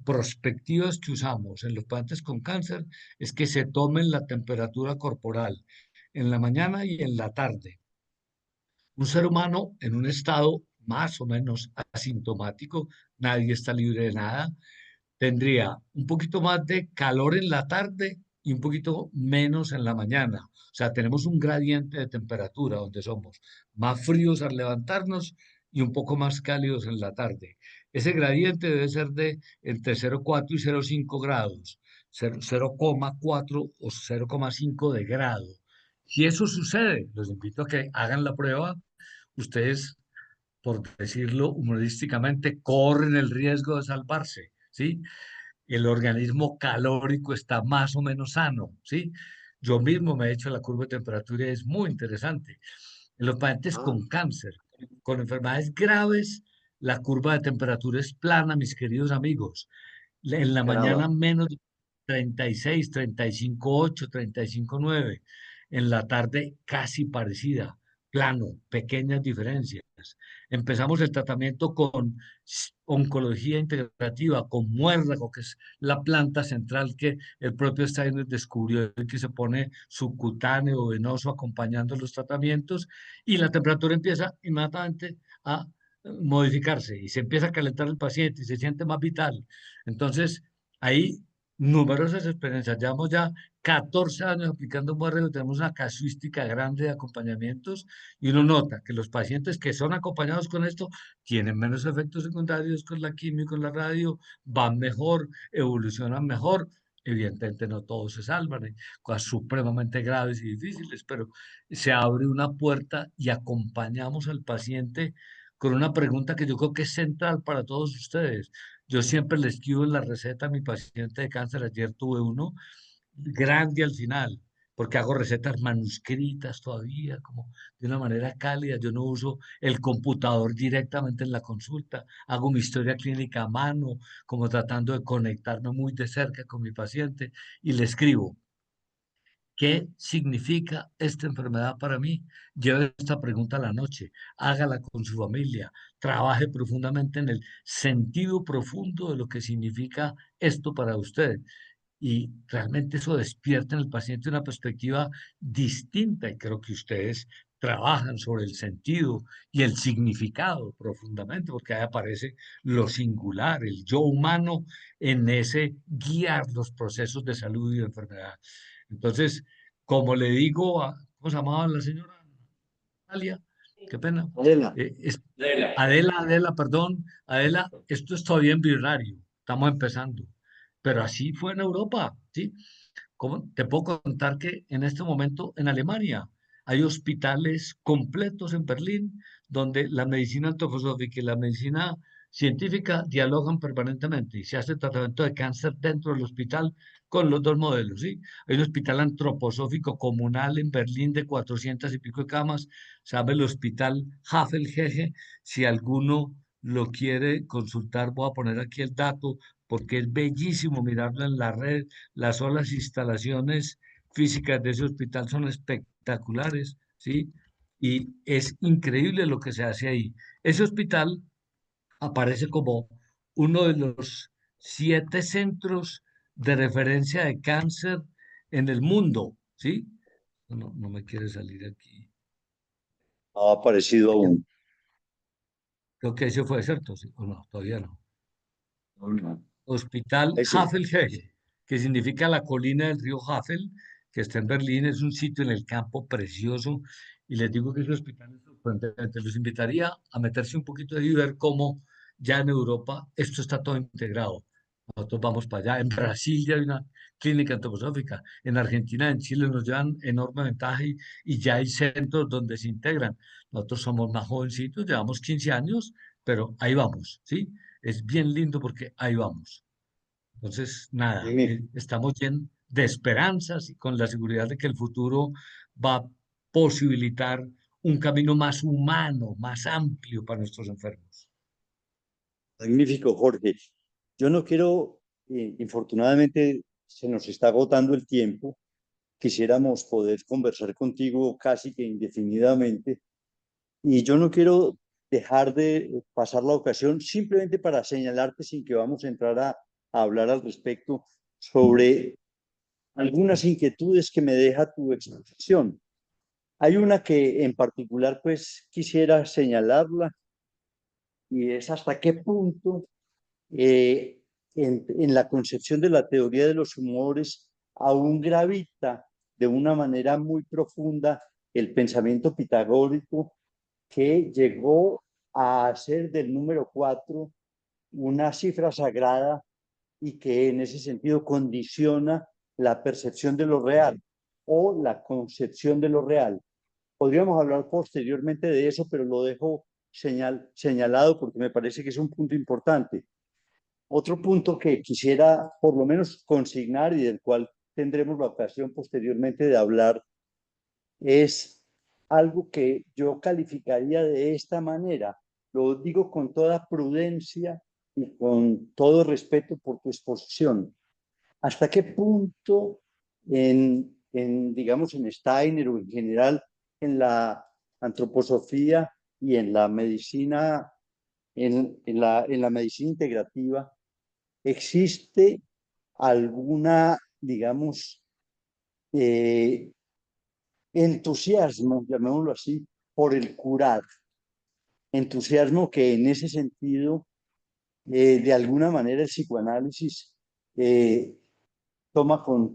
prospectivas que usamos en los pacientes con cáncer es que se tomen la temperatura corporal en la mañana y en la tarde. Un ser humano en un estado más o menos asintomático, nadie está libre de nada, tendría un poquito más de calor en la tarde y un poquito menos en la mañana. O sea, tenemos un gradiente de temperatura donde somos más fríos al levantarnos y un poco más cálidos en la tarde. Ese gradiente debe ser de entre 0,4 y 0,5 grados, 0,4 o 0,5 de grado. Si eso sucede, los invito a que hagan la prueba. Ustedes, por decirlo humorísticamente, corren el riesgo de salvarse, ¿sí? El organismo calórico está más o menos sano, ¿sí? Yo mismo me he hecho la curva de temperatura y es muy interesante. En los pacientes con cáncer, con enfermedades graves, la curva de temperatura es plana, mis queridos amigos. En la mañana Caramba. menos de 36, 35,8, 35,9. En la tarde casi parecida, plano, pequeñas diferencias. Empezamos el tratamiento con oncología integrativa, con muérdago, que es la planta central que el propio Steiner descubrió y que se pone subcutáneo o venoso acompañando los tratamientos, y la temperatura empieza inmediatamente a modificarse y se empieza a calentar el paciente y se siente más vital. Entonces, hay numerosas experiencias. Llevamos ya 14 años aplicando muérdago, tenemos una casuística grande de acompañamientos y uno nota que los pacientes que son acompañados con esto tienen menos efectos secundarios con la quimio y con la radio, van mejor, evolucionan mejor. Evidentemente no todos se salvan, hay cosas supremamente graves y difíciles, pero se abre una puerta y acompañamos al paciente con una pregunta que yo creo que es central para todos ustedes. Yo siempre le escribo en la receta a mi paciente de cáncer, ayer tuve uno, grande al final, porque hago recetas manuscritas todavía, como de una manera cálida. Yo no uso el computador directamente en la consulta, hago mi historia clínica a mano, como tratando de conectarme muy de cerca con mi paciente y le escribo. ¿Qué significa esta enfermedad para mí? Lleve esta pregunta a la noche, hágala con su familia, trabaje profundamente en el sentido profundo de lo que significa esto para usted. Y realmente eso despierta en el paciente una perspectiva distinta y creo que ustedes trabajan sobre el sentido y el significado profundamente, porque ahí aparece lo singular, el yo humano en ese guiar los procesos de salud y de enfermedad. Entonces, como le digo a, ¿cómo se llamaba la señora? Natalia, qué pena. Adela, Adela, perdón. Adela, esto es todavía embrionario, estamos empezando, pero así fue en Europa, ¿sí? ¿Cómo? Te puedo contar que en este momento en Alemania hay hospitales completos en Berlín donde la medicina antroposófica y la medicina científica dialogan permanentemente y se hace tratamiento de cáncer dentro del hospital con los dos modelos, ¿sí? Hay un hospital antroposófico comunal en Berlín de 400 y pico de camas, se llama el Hospital Havelgege. Si alguno lo quiere consultar, voy a poner aquí el dato porque es bellísimo mirarlo en la red. Las solas instalaciones físicas de ese hospital son espectaculares, ¿sí? Y es increíble lo que se hace ahí. Ese hospital aparece como uno de los 7 centros de referencia de cáncer en el mundo, ¿sí? No, no me quiere salir aquí. ha aparecido aún. Creo que ese fue cierto, ¿sí? O no, todavía no. No. Hospital Ese. Havelhege, que significa la colina del río Havel, que está en Berlín, es un sitio en el campo precioso, y les digo que ese hospital es sorprendente. Los invitaría a meterse un poquito ahí y ver cómo ya en Europa esto está todo integrado. Nosotros vamos para allá. En Brasil ya hay una clínica antroposófica. En Argentina, en Chile nos llevan enorme ventaja y ya hay centros donde se integran. Nosotros somos más jovencitos, llevamos 15 años, pero ahí vamos, ¿sí? Es bien lindo porque ahí vamos. Entonces, nada, estamos llenos de esperanzas y con la seguridad de que el futuro va a posibilitar un camino más humano, más amplio para nuestros enfermos. Magnífico, Jorge. Yo no quiero, infortunadamente se nos está agotando el tiempo. Quisiéramos poder conversar contigo casi que indefinidamente. Y yo no quiero dejar de pasar la ocasión simplemente para señalarte, sin que vamos a entrar a hablar al respecto, sobre algunas inquietudes que me deja tu exposición. Hay una que en particular pues quisiera señalarla y es hasta qué punto eh, en la concepción de la teoría de los humores aún gravita de una manera muy profunda el pensamiento pitagórico que llegó a hacer del número 4 una cifra sagrada y que en ese sentido condiciona la percepción de lo real o la concepción de lo real. Podríamos hablar posteriormente de eso, pero lo dejo señalado porque me parece que es un punto importante. Otro punto que quisiera por lo menos consignar y del cual tendremos la ocasión posteriormente de hablar es algo que yo calificaría de esta manera. Lo digo con toda prudencia y con todo respeto por tu exposición. ¿Hasta qué punto digamos, en Steiner o en general en la antroposofía y en la medicina, en la medicina integrativa, existe alguna, digamos, eh, entusiasmo, llamémoslo así, por el curar? Entusiasmo que en ese sentido, de alguna manera, el psicoanálisis eh, toma con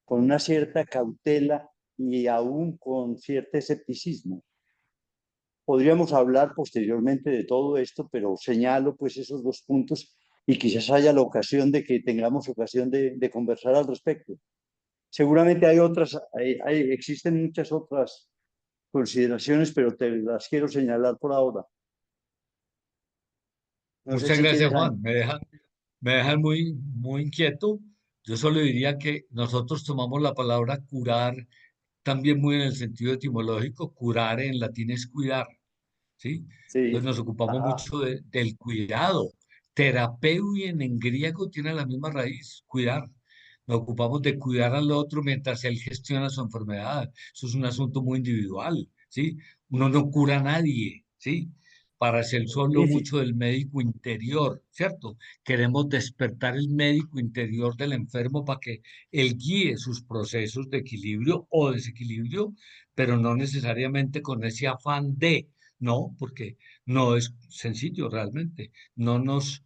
una cierta cautela y aún con cierto escepticismo. Podríamos hablar posteriormente de todo esto, pero señalo pues esos dos puntos y quizás haya la ocasión de que tengamos ocasión de conversar al respecto. Seguramente hay otras, existen muchas otras consideraciones, pero te las quiero señalar por ahora. No sé Muchas si gracias, tienes algo. Juan. Me dejan muy, muy inquieto. Yo solo diría que nosotros tomamos la palabra curar también muy en el sentido etimológico. Curar en latín es cuidar, ¿sí? Entonces Sí, nos ocupamos ajá, mucho del cuidado. Terapeuyen en griego tiene la misma raíz, cuidar. Nos ocupamos de cuidar al otro mientras él gestiona su enfermedad. Eso es un asunto muy individual, ¿sí? Uno no cura a nadie, ¿sí? Para ser solo magnífico. mucho del médico interior, ¿cierto? Queremos despertar el médico interior del enfermo para que él guíe sus procesos de equilibrio o desequilibrio, pero no necesariamente con ese afán de, no, porque no es sencillo realmente. No nos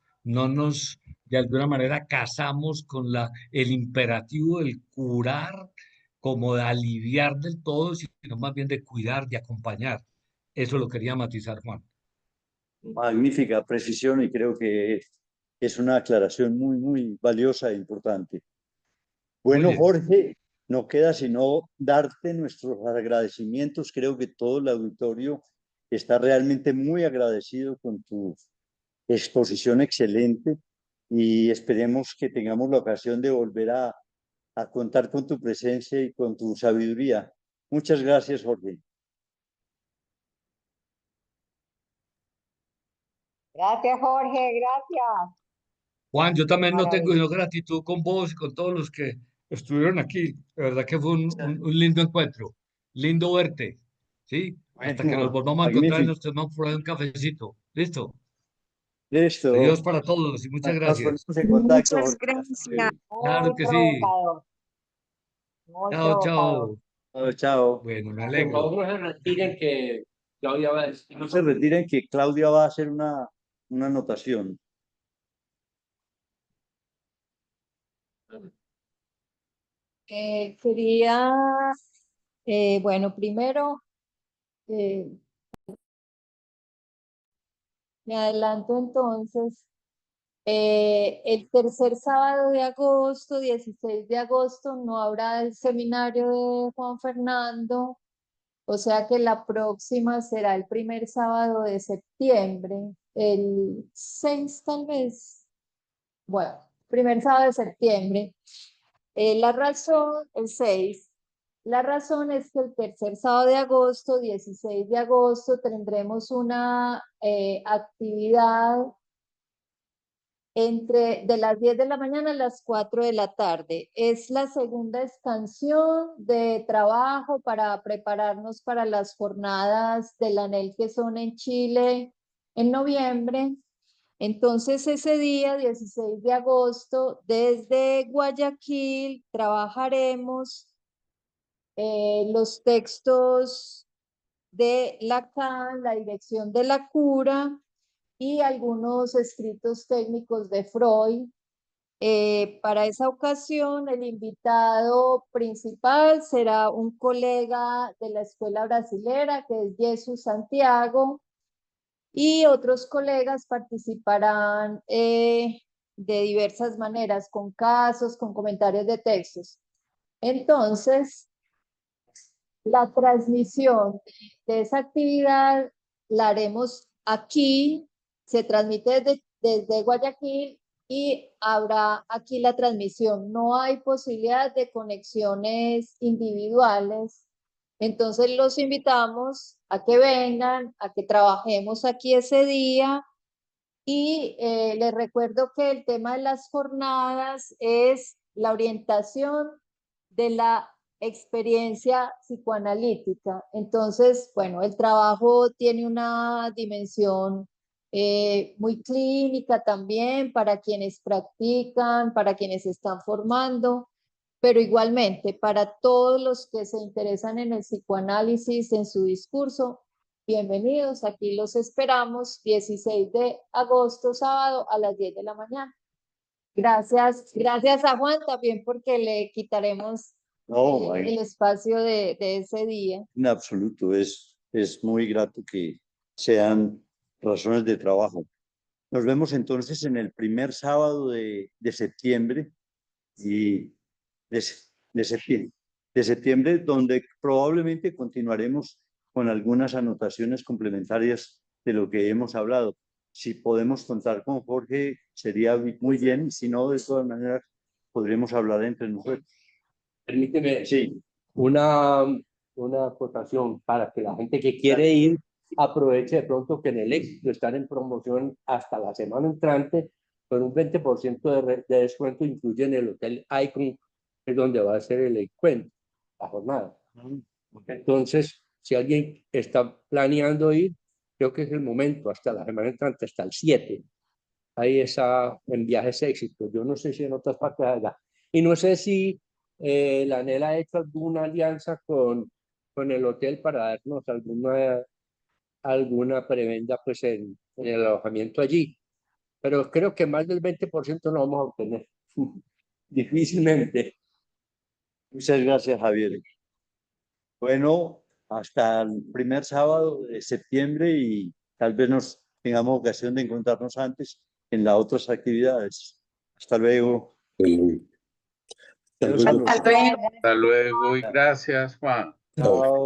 de alguna manera casamos con el imperativo del curar, como de aliviar del todo, sino más bien de cuidar, de acompañar. Eso lo quería matizar, Juan. Magnífica precisión y creo que es una aclaración muy, muy valiosa e importante. Muy Bueno, bien. Jorge, no queda sino darte nuestros agradecimientos. Creo que todo el auditorio está realmente muy agradecido con tu exposición excelente y esperemos que tengamos la ocasión de volver a contar con tu presencia y con tu sabiduría. Muchas gracias, Jorge. Gracias, Jorge, gracias. Juan, yo también no tengo sino Maravilloso. gratitud con vos y con todos los que estuvieron aquí. De verdad que fue un lindo encuentro. Lindo verte. ¿Sí? Hasta que nos Bueno, volvamos a encontrar y magnífico. nos tomamos por ahí un cafecito. ¿Listo? Adiós Listo. para todos y muchas Nos gracias. ponemos en contacto, Muchas Jorge. Hasta gracias. luego. Claro Muy que sí. provocador, muy Chao, provocador. chao. Chao, chao. Bueno, me Por alegro. favor, no se retiren que Claudia va a decir. No se retiren que Claudia va a hacer una anotación. Quería, bueno, primero, eh, me adelanto entonces. El tercer sábado de agosto, 16 de agosto, no habrá el seminario de Juan Fernando, o sea que la próxima será el primer sábado de septiembre, el 6 tal vez. Bueno, primer sábado de septiembre. La razón, el 6. La razón es que el tercer sábado de agosto, 16 de agosto, tendremos una actividad de las 10 de la mañana a las 4 de la tarde. Es la segunda expansión de trabajo para prepararnos para las jornadas del ANEL que son en Chile en noviembre. Entonces ese día, 16 de agosto, desde Guayaquil trabajaremos los textos de Lacan, la dirección de la cura y algunos escritos técnicos de Freud. Para esa ocasión, el invitado principal será un colega de la escuela brasilera, que es Jesús Santiago, y otros colegas participarán de diversas maneras, con casos, con comentarios de textos. Entonces, la transmisión de esa actividad la haremos aquí, se transmite desde Guayaquil y habrá aquí la transmisión. No hay posibilidad de conexiones individuales. Entonces los invitamos a que vengan, a que trabajemos aquí ese día Y les recuerdo que el tema de las jornadas es la orientación de la experiencia psicoanalítica. Entonces, bueno, el trabajo tiene una dimensión muy clínica también para quienes practican, para quienes están formando, pero igualmente para todos los que se interesan en el psicoanálisis, en su discurso, bienvenidos, aquí los esperamos, 16 de agosto, sábado, a las 10 de la mañana. Gracias a Juan también porque le quitaremos No, el espacio de ese día. en absoluto, es muy grato que sean razones de trabajo. Nos vemos entonces en el primer sábado de septiembre y de septiembre, donde probablemente continuaremos con algunas anotaciones complementarias de lo que hemos hablado. Si podemos contar con Jorge, sería muy bien. Si no, de todas maneras, podremos hablar entre nosotros. Permíteme Sí, una acotación para que la gente que quiere ir aproveche de pronto que en el éxito están en promoción hasta la semana entrante con un 20% de descuento, incluye en el Hotel Icon, que es donde va a ser el encuentro, la jornada. Entonces, si alguien está planeando ir, creo que es el momento, hasta la semana entrante, hasta el 7. Ahí está en Viajes Éxito. Yo no sé si en otras partes allá. Y no sé si la ANEL ha hecho alguna alianza con el hotel para darnos alguna prebenda pues en el alojamiento allí. Pero creo que más del 20% no vamos a obtener. Difícilmente. muchas gracias, Javier. Bueno, hasta el primer sábado de septiembre y tal vez nos tengamos ocasión de encontrarnos antes en las otras actividades. Hasta luego. Hasta luego y gracias, Juan. Chao.